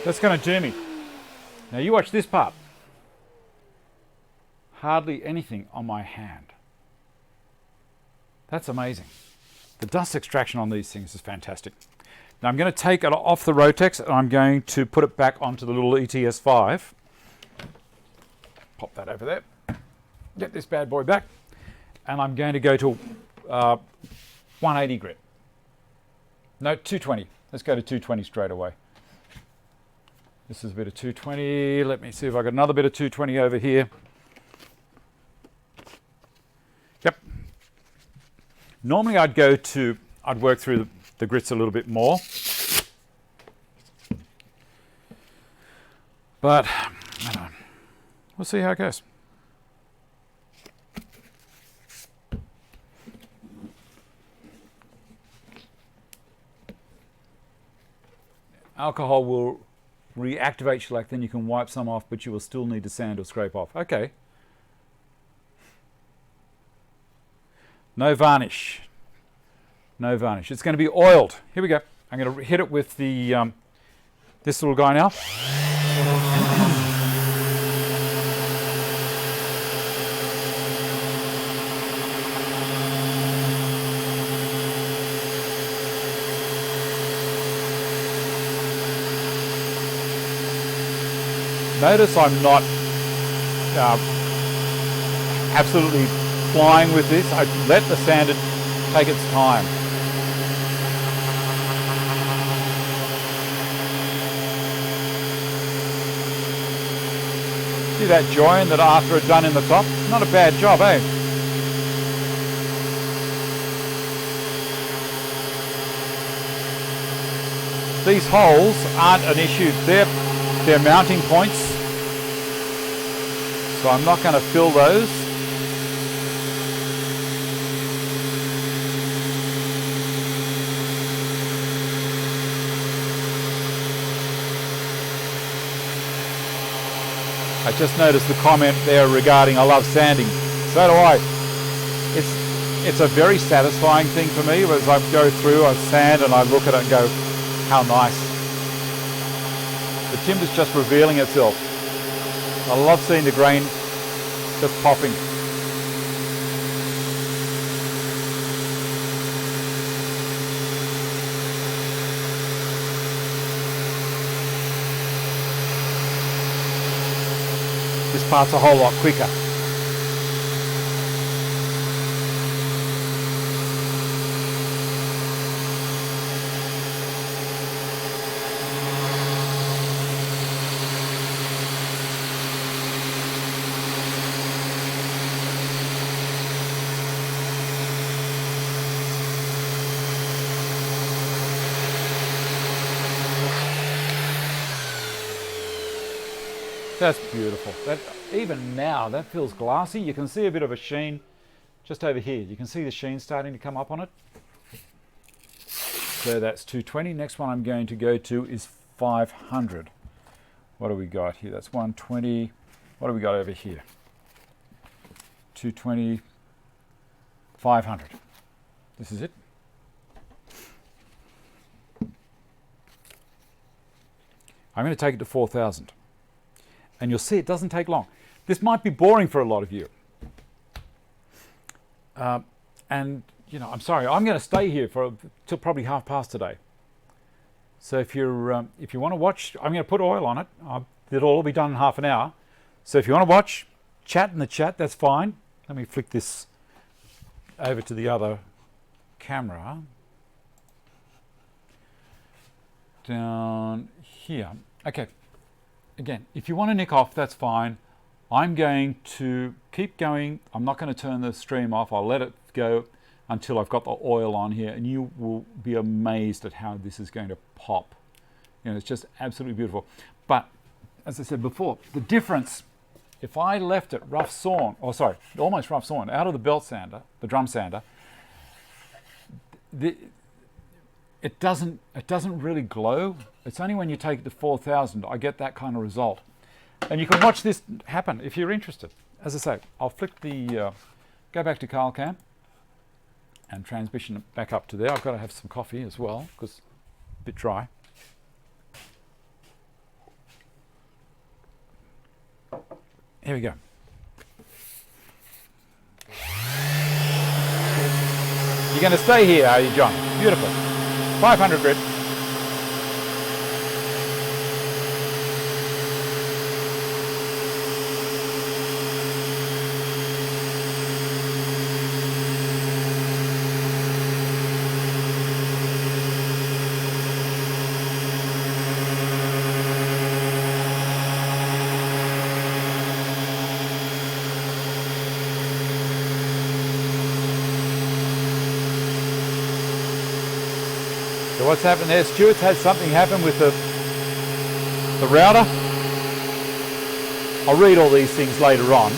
That's going to do me. Now you watch this part. Hardly anything on my hand. That's amazing. The dust extraction on these things is fantastic. Now I'm going to take it off the Rotex and I'm going to put it back onto the little ETS5. Pop that over there. Get this bad boy back. And I'm going to go to 180 grit. No, 220. Let's go to 220 straight away. This is a bit of 220. Let me see if I got another bit of 220 over here. Yep. Normally I'd work through the grits a little bit more. But, I don't know. We'll see how it goes. Alcohol will reactivate shellac, then you can wipe some off, but you will still need to sand or scrape off. Okay. No varnish. No varnish. It's going to be oiled. Here we go. I'm going to hit it with the this little guy now. Notice I'm not absolutely flying with this. I let the sander take its time. See that join that Arthur had done in the top? Not a bad job, eh? These holes aren't an issue. They're mounting points, so I'm not going to fill those. I just noticed the comment there regarding I love sanding. So do I. It's a very satisfying thing for me as I go through, I sand and I look at it and go, how nice. The timber's just revealing itself. I love seeing the grain just popping. The This part's a whole lot quicker. That's beautiful. That, even now, that feels glassy. You can see a bit of a sheen just over here. You can see the sheen starting to come up on it. So that's 220. Next one I'm going to go to is 500. What do we got here? That's 120. What do we got over here? 220, 500. This is it. I'm going to take it to 4,000. And you'll see it doesn't take long. This might be boring for a lot of you. And, you know, I'm sorry, I'm going to stay here till probably past today. So if you want to watch, I'm going to put oil on it. It'll all be done in half an hour. So if you want to watch, chat in the chat, that's fine. Let me flick this over to the other camera. Down here. Okay. Again, if you want to nick off, that's fine. I'm going to keep going. I'm not going to turn the stream off. I'll let it go until I've got the oil on here, and you will be amazed at how this is going to pop. You know, it's just absolutely beautiful. But as I said before, the difference, if I left it rough sawn, or sorry, almost rough sawn, out of the belt sander, the drum sander, it doesn't really glow. It's only when you take it to 4,000 I get that kind of result. And you can watch this happen if you're interested. As I say, I'll flick the, go back to Carl Cam and transmission it back up to there. I've got to have some coffee as well because it's a bit dry. Here we go. You're going to stay here, are you, John? Beautiful. 500 grit. So what's happened there? Stuart's had something happen with the router. I'll read all these things later on.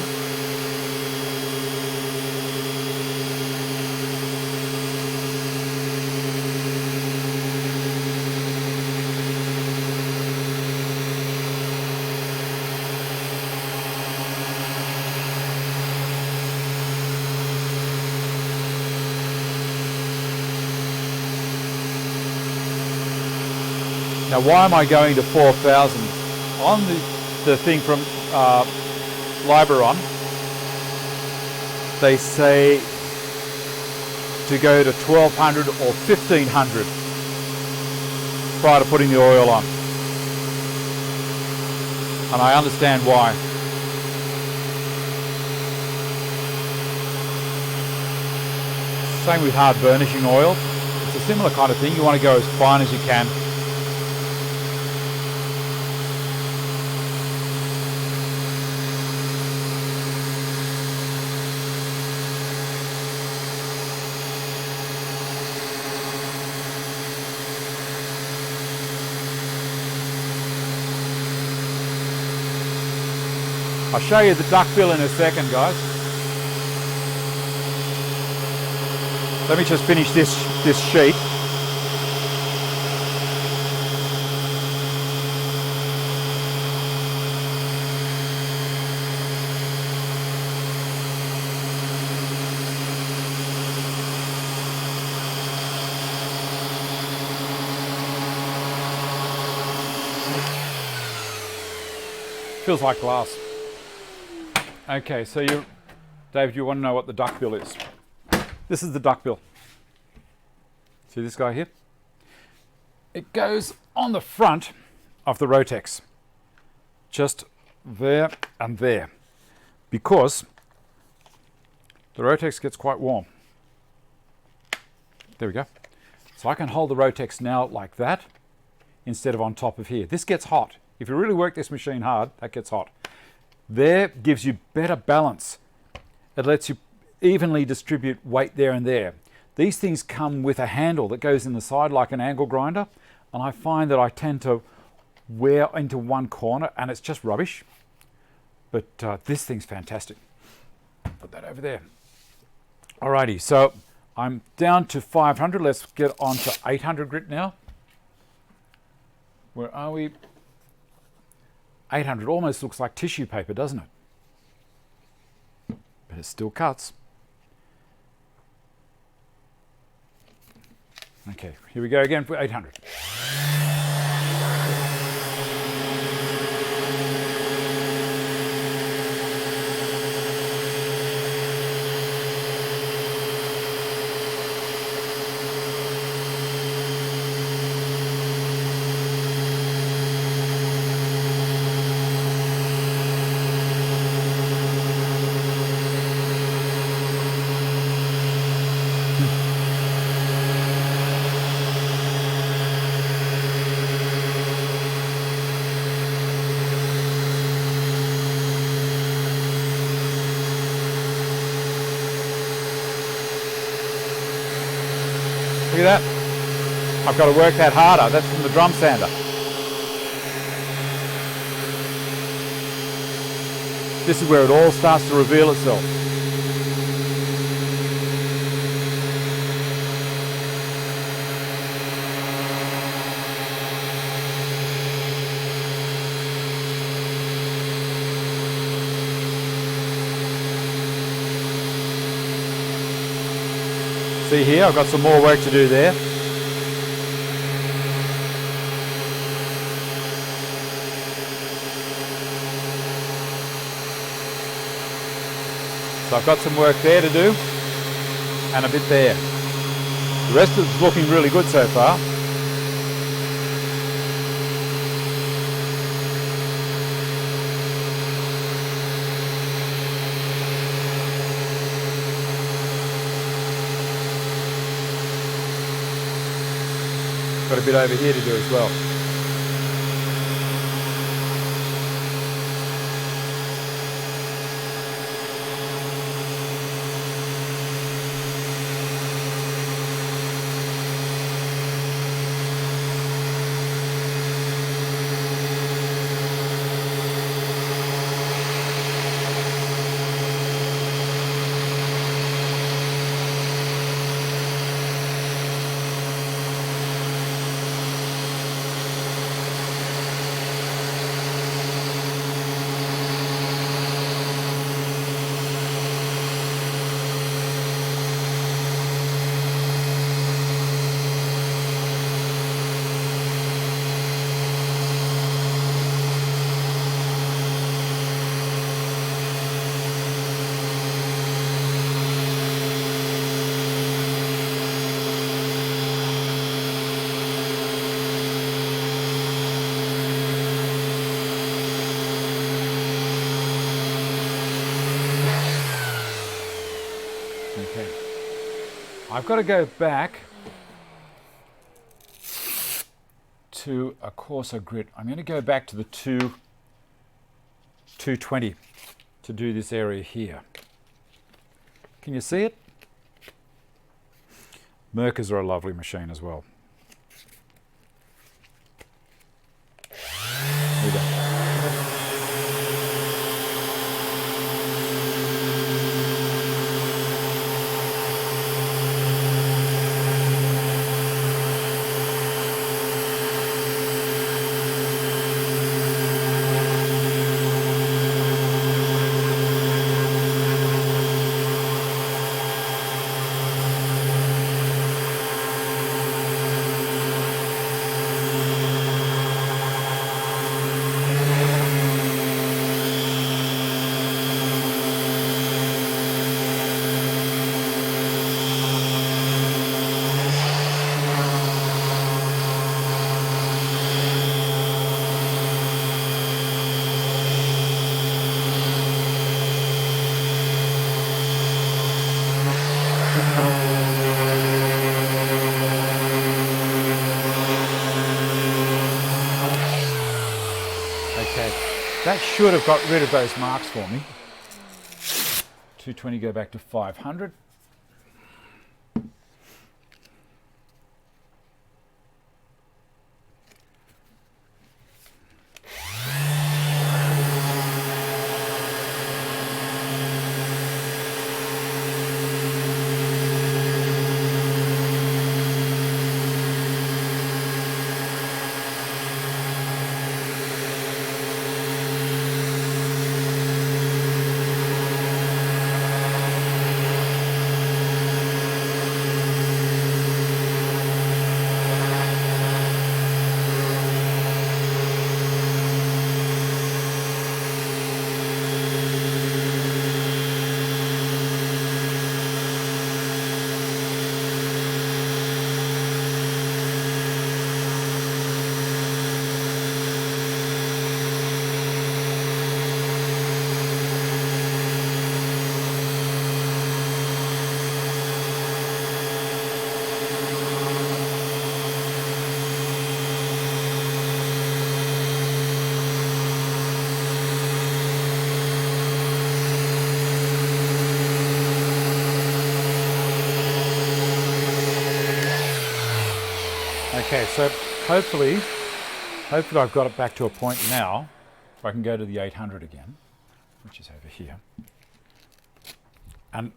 Now, why am I going to 4,000? On the thing from Liberon, they say to go to 1,200 or 1,500 prior to putting the oil on. And I understand why. Same with hard burnishing oil. It's a similar kind of thing. You want to go as fine as you can. I'll show you the duckbill in a second, guys. Let me just finish this sheet. Feels like glass. Okay, so David, you want to know what the duckbill is. This is the duckbill. See this guy here? It goes on the front of the Rotex, just there, and there, because the Rotex gets quite warm. There we go. So I can hold the Rotex now like that instead of on top of here. This gets hot. If you really work this machine hard, that gets hot. There gives you better balance. It lets you evenly distribute weight there and there. These things come with a handle that goes in the side like an angle grinder, and I find that I tend to wear into one corner and it's just rubbish. But this thing's fantastic. Put that over there. Alrighty, so I'm down to 500. Let's get on to 800 grit now. Where are we? 800 almost looks like tissue paper, doesn't it? But it still cuts. Okay, here we go again for 800. Look at that. I've got to work that harder. That's from the drum sander. This is where it all starts to reveal itself. See here, I've got some more work to do there. So I've got some work there to do and a bit there. The rest of it's looking really good so far. Got a bit over here to do as well. I've got to go back to a coarser grit. I'm going to go back to the 220 to do this area here. Can you see it? Merkers are a lovely machine as well. Here we go. That should have got rid of those marks for me. 220 go back to 500. Okay, so hopefully I've got it back to a point now where I can go to the 800 again, which is over here. And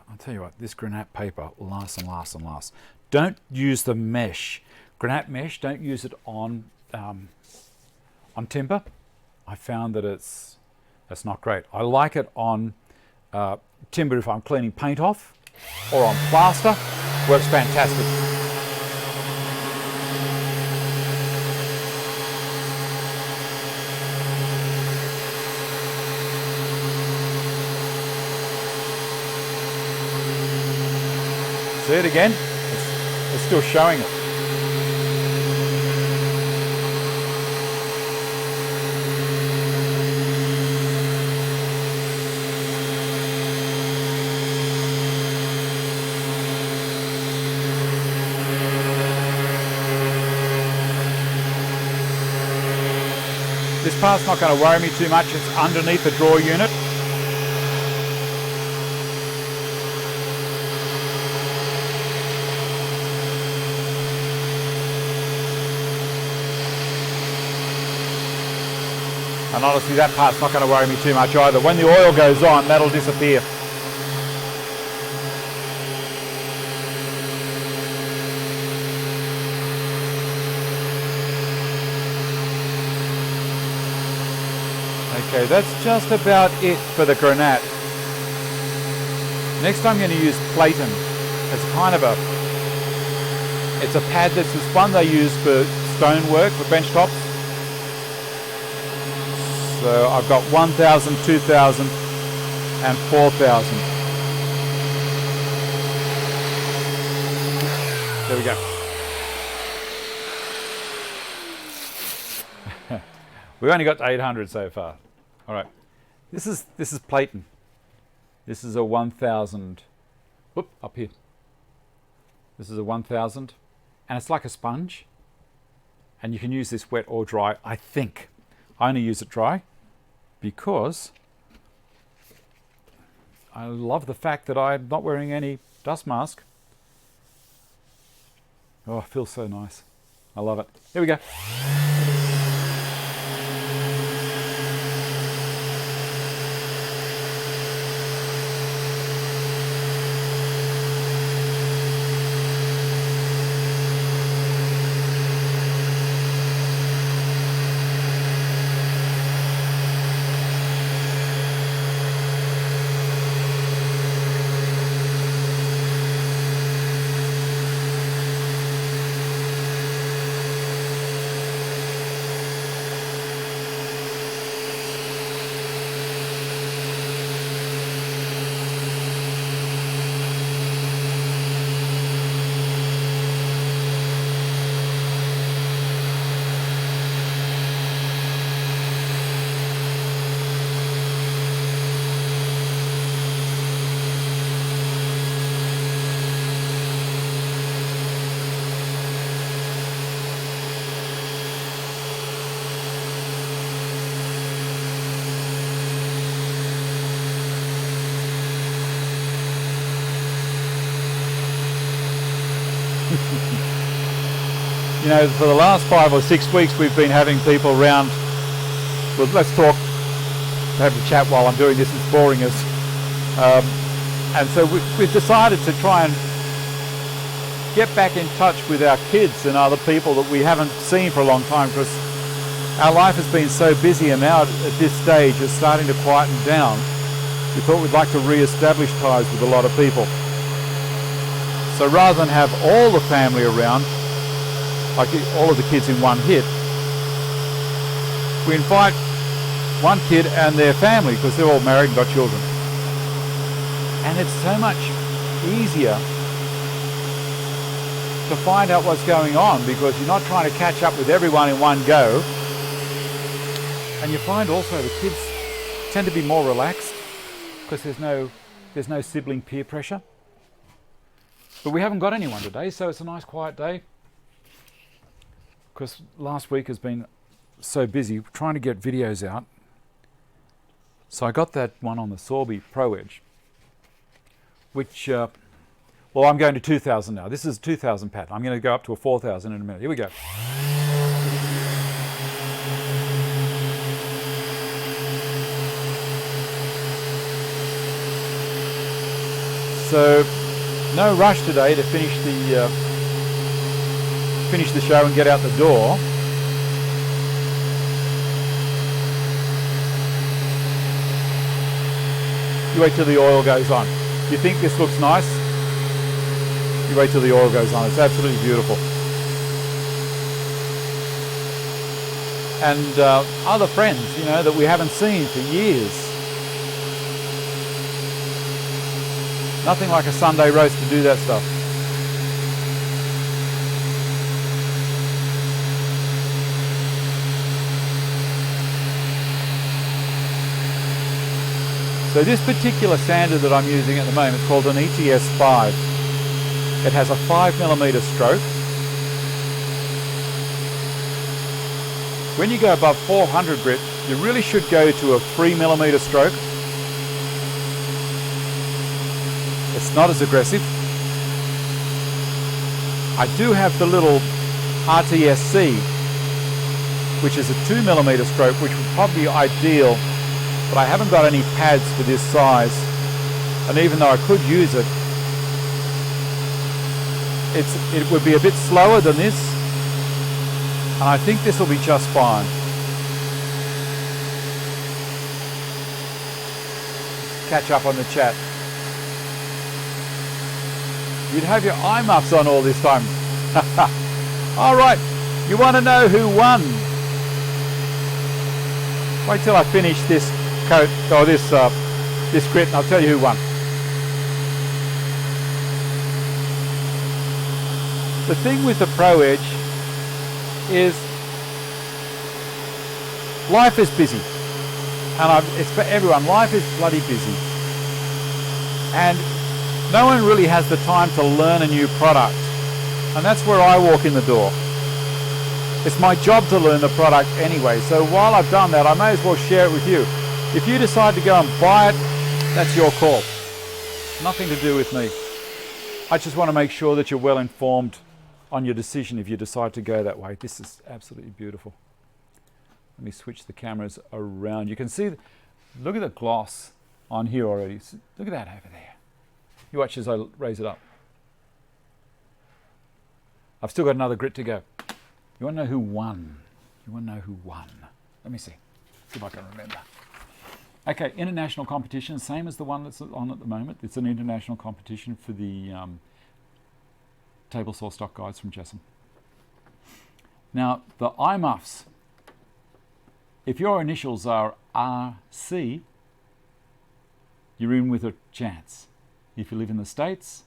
I'll tell you what, this granite paper lasts and lasts and lasts. Don't use the mesh, granite mesh. Don't use it on timber. I found that it's not great. I like it on timber if I'm cleaning paint off, or on plaster. Works fantastic. See it again? It's still showing it. This part's not going to worry me too much. It's underneath the drawer unit. And honestly, that part's not going to worry me too much either. When the oil goes on, that'll disappear. Okay, that's just about it for the granite. Next I'm going to use platen. It's kind of it's a pad that's this one they use for stonework, for bench tops. So I've got 1,000, 2,000 and 4,000. There we go. We've only got 800 so far. All right, this is platen. This is a 1,000. Whoop, up here. This is a 1,000, and it's like a sponge. And you can use this wet or dry. I think I only use it dry because I love the fact that I'm not wearing any dust mask. Oh, it feels so nice. I love it. Here we go. You know, for the last 5 or 6 weeks we've been having people round. Well, let's talk, have a chat while I'm doing this, it's boring us. And so we've decided to try and get back in touch with our kids and other people that we haven't seen for a long time, because our life has been so busy, and now at this stage it's starting to quieten down. We thought we'd like to re-establish ties with a lot of people. So rather than have all the family around, like all of the kids in one hit, we invite one kid and their family, because they're all married and got children. And it's so much easier to find out what's going on, because you're not trying to catch up with everyone in one go. And you find also the kids tend to be more relaxed, because there's no sibling peer pressure. But we haven't got anyone today, so it's a nice quiet day, because last week has been so busy trying to get videos out. So I got that one on the Sorby Pro Edge, which, well, I'm going to 2,000 now. This is a 2,000 pattern. I'm going to go up to a 4,000 in a minute. Here we go. So, no rush today to finish the show and get out the door. You wait till the oil goes on. You think this looks nice? You wait till the oil goes on. It's absolutely beautiful. And other friends, you know, that we haven't seen for years. Nothing like a Sunday roast to do that stuff. So this particular sander that I'm using at the moment is called an ETS5. It has a 5mm stroke. When you go above 400 grit, you really should go to a 3mm stroke. It's not as aggressive. I do have the little RTSC, which is a 2mm stroke, which would probably be ideal, but I haven't got any pads for this size. And even though I could use it, it would be a bit slower than this, and I think this will be just fine. Catch up on the chat. You'd have your eye muffs on all this time. All right, you want to know who won? Wait till I finish this coat, or this grit, and I'll tell you who won. The thing with the Pro Edge is life is busy, and it's for everyone. Life is bloody busy, and no one really has the time to learn a new product, and that's where I walk in the door. It's my job to learn the product anyway, so while I've done that, I may as well share it with you. If you decide to go and buy it, that's your call. Nothing to do with me. I just want to make sure that you're well informed on your decision if you decide to go that way. This is absolutely beautiful. Let me switch the cameras around. You can see, look at the gloss on here already. Look at that over there. You watch as I raise it up. I've still got another grit to go. You want to know who won? You want to know who won? Let me see if I can remember. Okay, international competition, same as the one that's on at the moment. It's an international competition for the table saw stock guides from Jessem. Now, the eye muffs, if your initials are RC, you're in with a chance. If you live in the States,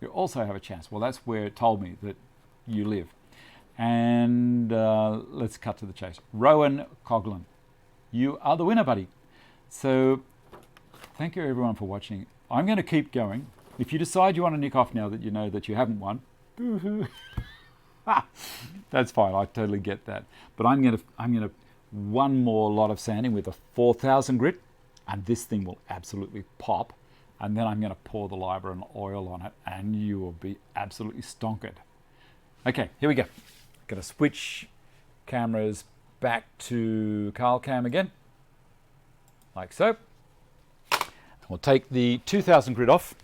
you also have a chance. Well, that's where it told me that you live. And let's cut to the chase. Rowan Coughlin, you are the winner, buddy. So thank you everyone for watching. I'm going to keep going. If you decide you want to nick off now that you know that you haven't won, that's fine. I totally get that. But I'm going to one more lot of sanding with a 4,000 grit, and this thing will absolutely pop. and then I'm going to pour the lima and oil on it, and you will be absolutely stonkered. Okay, here we go. Going to switch cameras back to Carl Cam again, like so. We'll take the 2000 grid off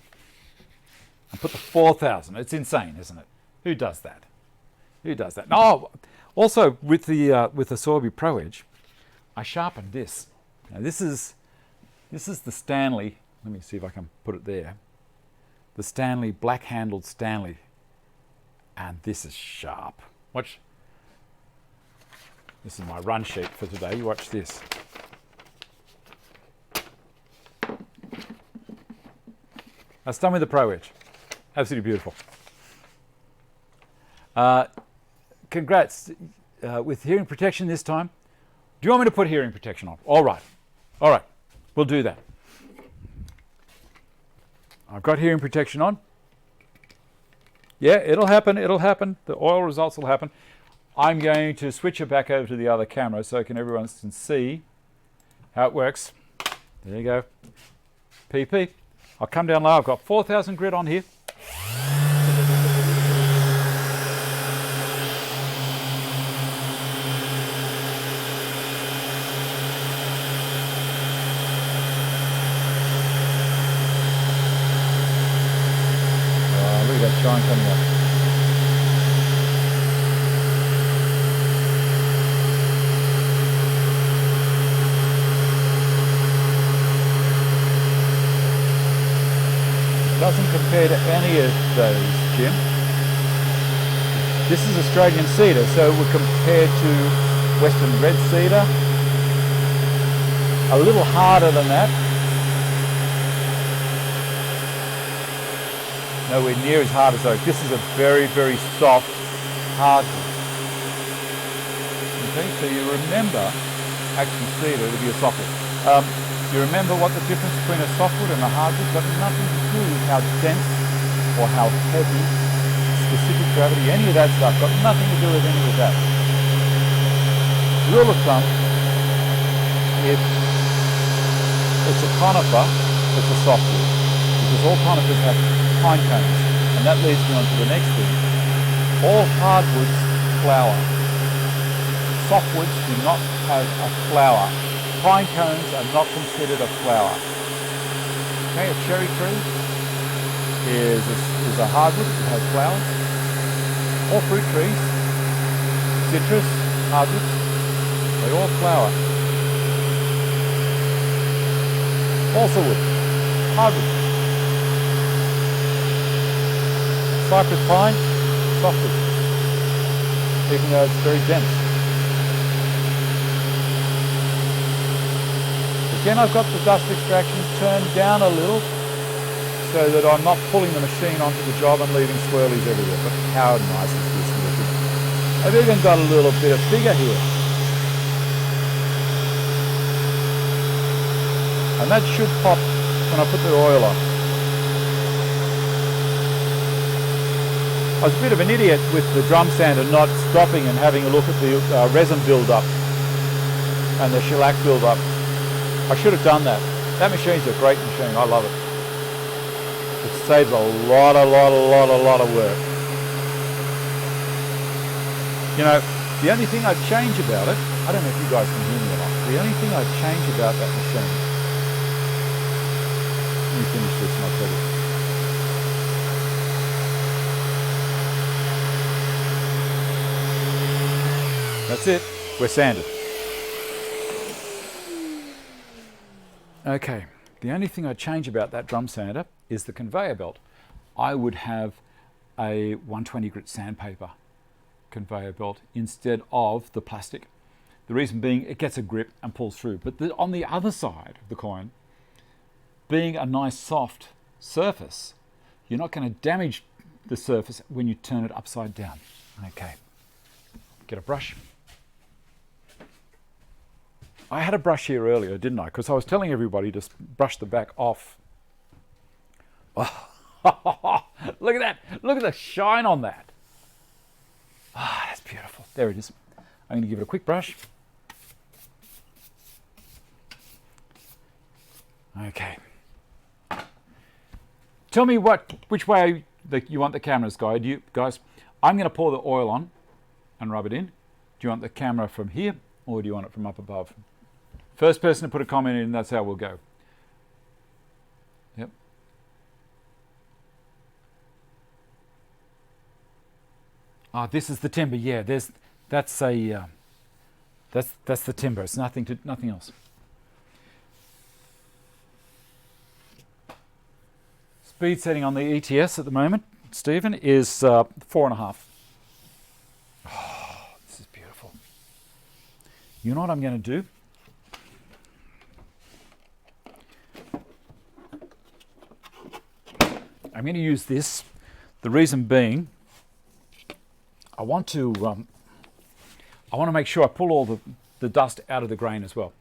and put the 4000. It's insane, isn't it? Who does that? Who does that? Oh, also with the Sorby Pro Edge, I sharpened this. Now this is the Stanley. Let me see if I can put it there. The Stanley, black-handled Stanley, and this is sharp. Watch. This is my run sheet for today. You watch this. That's done with the Pro Edge. Absolutely beautiful. Congrats with hearing protection this time. Do you want me to put hearing protection on? All right. All right. We'll do that. I've got hearing protection on. Yeah, it'll happen. It'll happen. The oil results will happen. I'm going to switch it back over to the other camera so everyone can see how it works. There you go. PP. I'll come down low. I've got 4000 grit on here. Look at that shine coming up. Doesn't compare to any of those, Jim. This is Australian cedar, so it would compare to Western red cedar. A little harder than that. Nowhere near as hard as oak. This is a very, very soft hardwood. Okay, so you remember, actually cedar to be a softwood. You remember what the difference between a softwood and a hardwood got nothing to do with how dense or how heavy, specific gravity, any of that stuff, got nothing to do with any of that. Rule of thumb, if it's a conifer, it's a softwood, because all conifers have pine cones, and that leads me on to the next thing. All hardwoods flower. Softwoods do not have a flower. Pine cones are not considered a flower. Okay, a cherry tree is a hardwood, it has flowers. All fruit trees, citrus, hardwoods, they all flower. Balsa wood, hardwood. Cypress pine, softwood, even though it's very dense. Again, I've got the dust extraction turned down a little so that I'm not pulling the machine onto the job and leaving swirlies everywhere. But how nice is this looking? I've even got a little bit of figure here. And that should pop when I put the oil on. I was a bit of an idiot with the drum sander not stopping and having a look at the resin build-up and the shellac build-up. I should have done that. That machine's a great machine. I love it. It saves a lot of work. You know, the only thing I'd change about it, I don't know if you guys can hear me or not, the only thing I'd change about that machine, let me finish this and I'll tell you. That's it. We're sanded. Okay, the only thing I'd change about that drum sander is the conveyor belt. I would have a 120 grit sandpaper conveyor belt instead of the plastic. The reason being it gets a grip and pulls through. But on the other side of the coin, being a nice soft surface, you're not going to damage the surface when you turn it upside down. Okay, get a brush. I had a brush here earlier, didn't I? Because I was telling everybody to brush the back off. Oh, look at that. Look at the shine on that. Ah, that's beautiful. There it is. I'm going to give it a quick brush. Okay. tell me which way you want the cameras, guys. I'm going to pour the oil on and rub it in. Do you want the camera from here or do you want it from up above? First person to put a comment in, that's how we'll go. Yep. Ah, this is the timber. Yeah, that's the timber. It's nothing else. Speed setting on the ETS at the moment, Stephen, is 4.5. Oh, this is beautiful. You know what I'm going to do? I'm going to use this. The reason being, I want to make sure I pull all the dust out of the grain as well.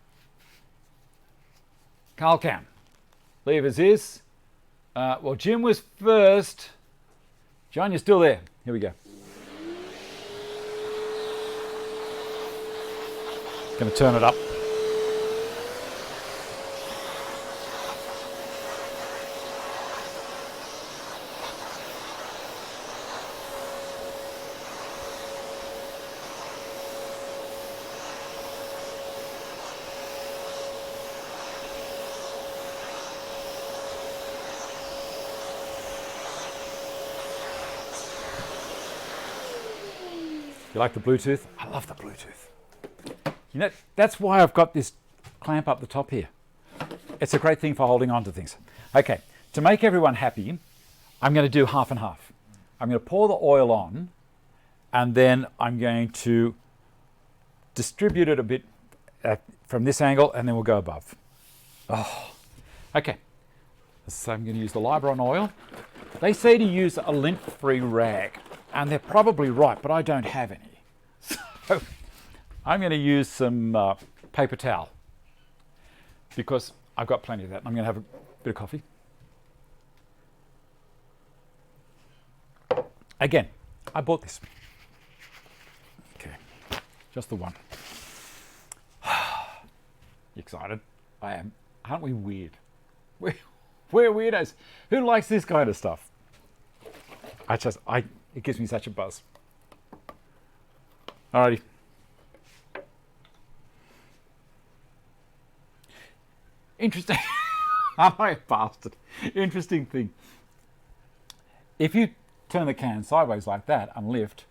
Carl Cam, leave as is. Well, Jim was first. John, you're still there. Here we go. Going to turn it up. You like the Bluetooth? I love the Bluetooth. You know, that's why I've got this clamp up the top here. It's a great thing for holding on to things. Okay, to make everyone happy, I'm going to do half and half. I'm going to pour the oil on, and then I'm going to distribute it a bit from this angle, and then we'll go above. Oh, okay. So I'm going to use the Libron oil. They say to use a lint-free rag. And they're probably right, but I don't have any. So I'm going to use some paper towel because I've got plenty of that. I'm going to have a bit of coffee. Again, I bought this. Okay, just the one. You excited? I am. Aren't we weird? We're weirdos. Who likes this kind of stuff? It gives me such a buzz. Alrighty. Interesting. Am I a bastard? Interesting thing. If you turn the can sideways like that and lift,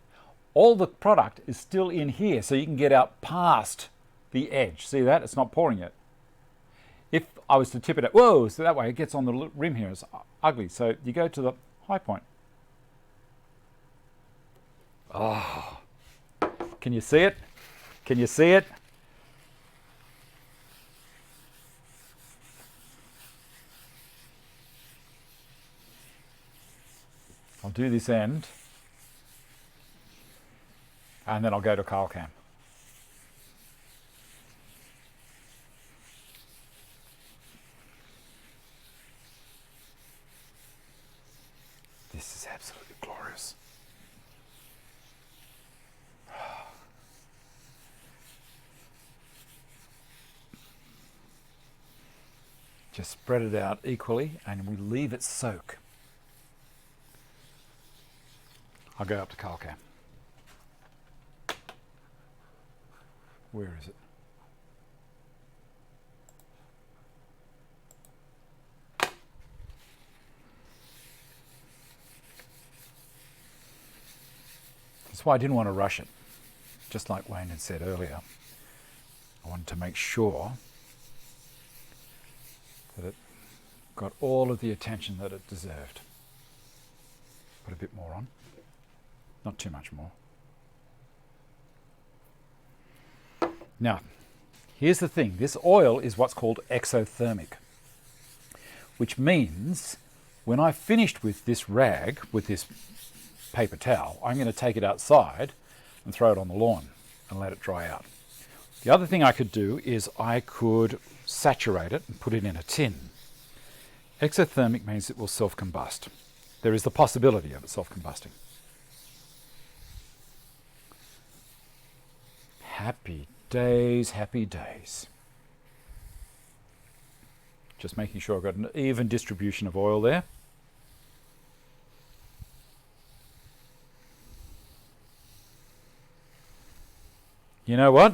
all the product is still in here, so you can get out past the edge. See that? It's not pouring yet. If I was to tip it out, whoa, so that way it gets on the rim here. It's ugly. So you go to the high point. Oh, can you see it? Can you see it? I'll do this end, and then I'll go to Carl Cam. This is absolutely glorious. Just spread it out equally and we leave it soak. I'll go up to Carl Cam. Where is it? That's why I didn't want to rush it. Just like Wayne had said earlier, I wanted to make sure that it got all of the attention that it deserved. Put a bit more on, not too much more. Now, here's the thing. This oil is what's called exothermic, which means when I've finished with this rag, with this paper towel, I'm going to take it outside and throw it on the lawn and let it dry out. The other thing I could do is I could saturate it and put it in a tin. Exothermic means it will self-combust. There is the possibility of it self-combusting. Happy days, happy days. Just making sure I've got an even distribution of oil there. you know what?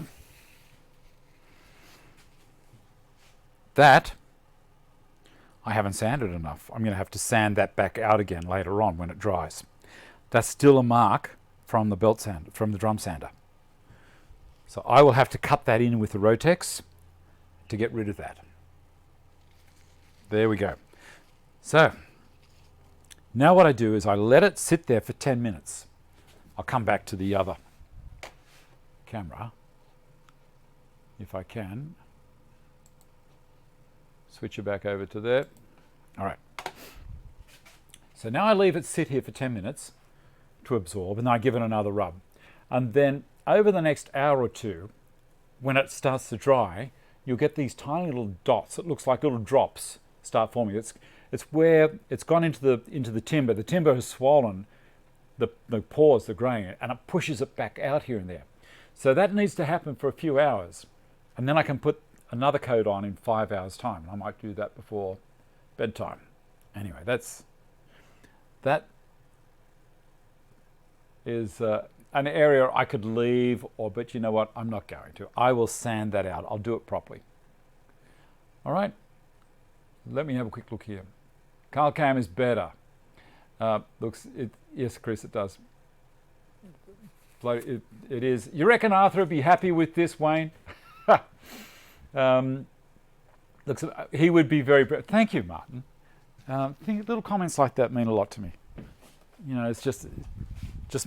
That, I haven't sanded enough. I'm going to have to sand that back out again later on when it dries. That's still a mark from the belt sander, from the drum sander. So I will have to cut that in with the Rotex to get rid of that. There we go. So now what I do is I let it sit there for 10 minutes. I'll come back to the other camera if I can. Switch it back over to there. All right. So now I leave it sit here for 10 minutes to absorb, and then I give it another rub. And then over the next hour or two, when it starts to dry, you'll get these tiny little dots. It looks like little drops start forming. It's where it's gone into the timber. The timber has swollen the pores, the grain, and it pushes it back out here and there. So that needs to happen for a few hours, and then I can put another coat on in 5 hours time. I might do that before bedtime. Anyway, that is an area I could leave, but you know what? I'm not going to. I will sand that out. I'll do it properly. All right. Let me have a quick look here. Carl Cam is better. Yes, Chris, it does. It is. You reckon Arthur would be happy with this, Wayne? Looks, he would be very. Thank you, Martin. Little comments like that mean a lot to me. You know, it's just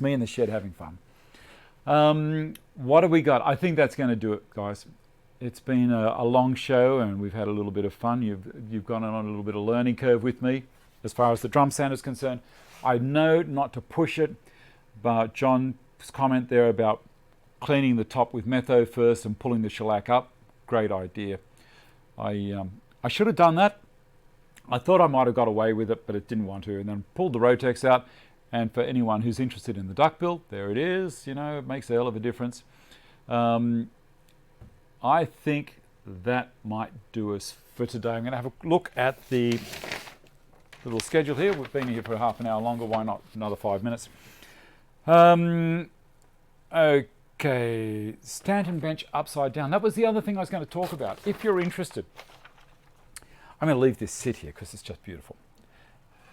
me in the shed having fun. What have we got? I think that's going to do it, guys. It's been a long show, and we've had a little bit of fun. You've gone on a little bit of learning curve with me as far as the drum sander is concerned. I know not to push it, but John's comment there about cleaning the top with metho first and pulling the shellac up, great idea. I should have done that. I thought I might have got away with it, but it didn't want to, and then pulled the Rotex out. And for anyone who's interested in the duckbill, there it is. You know, it makes a hell of a difference. I think that might do us for today. I'm going to have a look at the little schedule here. We've been here for half an hour longer. Why not another 5 minutes? Okay, Stanton bench upside down. That was the other thing I was going to talk about. If you're interested, I'm going to leave this sit here because it's just beautiful.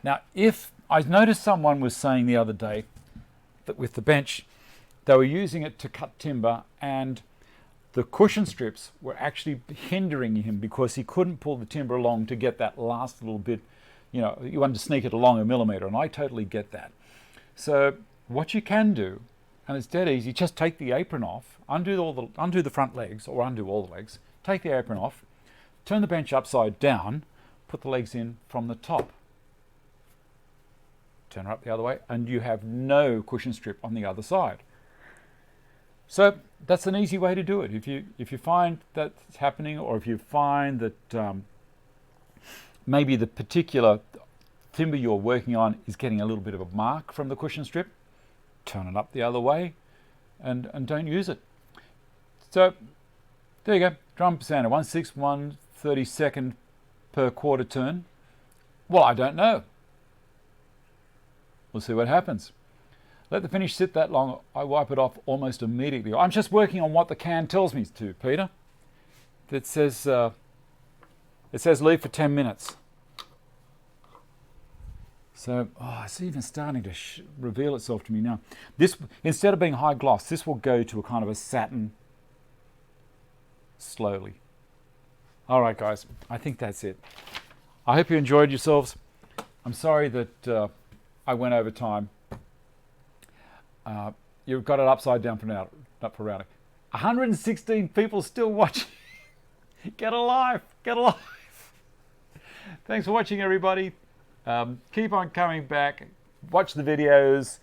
Now, if I noticed someone was saying the other day that with the bench, they were using it to cut timber, and the cushion strips were actually hindering him because he couldn't pull the timber along to get that last little bit. You know, you wanted to sneak it along a millimeter, and I totally get that. So what you can do, and it's dead easy, just take the apron off, undo the front legs, or undo all the legs, take the apron off, turn the bench upside down, put the legs in from the top. Turn her up the other way, and you have no cushion strip on the other side. So that's an easy way to do it. If you find that's happening, or if you find that maybe the particular timber you're working on is getting a little bit of a mark from the cushion strip, turn it up the other way, and don't use it. So there you go. Drum sander 1/6, 1/32 per quarter turn. Well, I don't know. We'll see what happens. Let the finish sit that long. I wipe it off almost immediately. I'm just working on what the can tells me to, Peter. It says leave for 10 minutes. So, it's even starting to reveal itself to me now. This, instead of being high gloss, this will go to a kind of a satin slowly. All right, guys, I think that's it. I hope you enjoyed yourselves. I'm sorry that I went over time. You've got it upside down for now, not for rounding. 116 people still watching. Get alive, get alive. Thanks for watching, everybody. Keep on coming back. Watch the videos.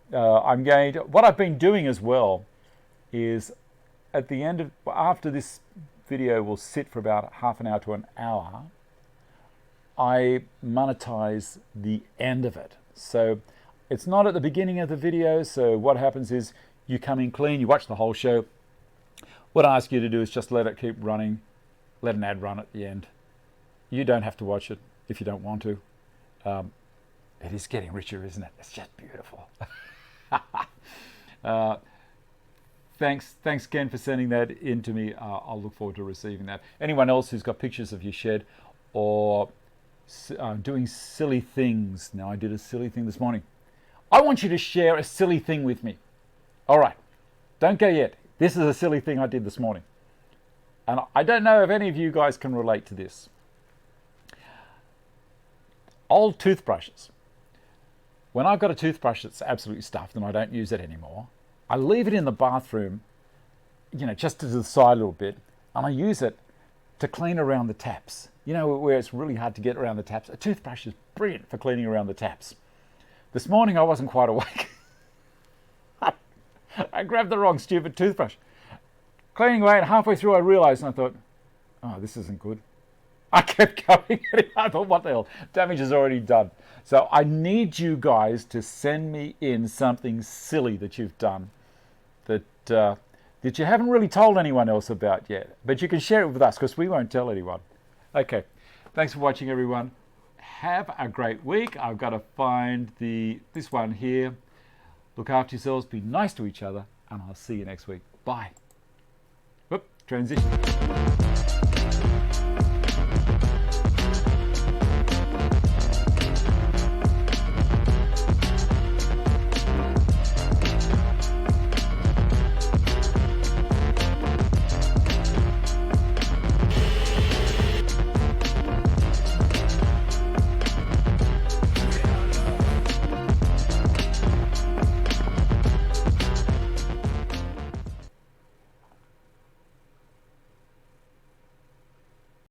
What I've been doing as well is at the end of, after this video will sit for about half an hour to an hour, I monetize the end of it. So it's not at the beginning of the video. So what happens is you come in clean, you watch the whole show. What I ask you to do is just let it keep running, let an ad run at the end. You don't have to watch it if you don't want to. It is getting richer, isn't it? It's just beautiful. thanks again for sending that in to me. I'll look forward to receiving that. Anyone else who's got pictures of your shed or doing silly things. Now, I did a silly thing this morning. I want you to share a silly thing with me. All right, don't go yet. This is a silly thing I did this morning. And I don't know if any of you guys can relate to this. Old toothbrushes. When I've got a toothbrush that's absolutely stuffed and I don't use it anymore, I leave it in the bathroom, just to the side a little bit, and I use it to clean around the taps. Where it's really hard to get around the taps. A toothbrush is brilliant for cleaning around the taps. This morning I wasn't quite awake. I grabbed the wrong stupid toothbrush. Cleaning away, and halfway through I realized, and I thought, oh, this isn't good. I kept going. I thought, what the hell? Damage is already done. So I need you guys to send me in something silly that you've done that you haven't really told anyone else about yet. But you can share it with us because we won't tell anyone. Okay. Thanks for watching, everyone. Have a great week. I've got to find this one here. Look after yourselves. Be nice to each other. And I'll see you next week. Bye. Whoop, transition.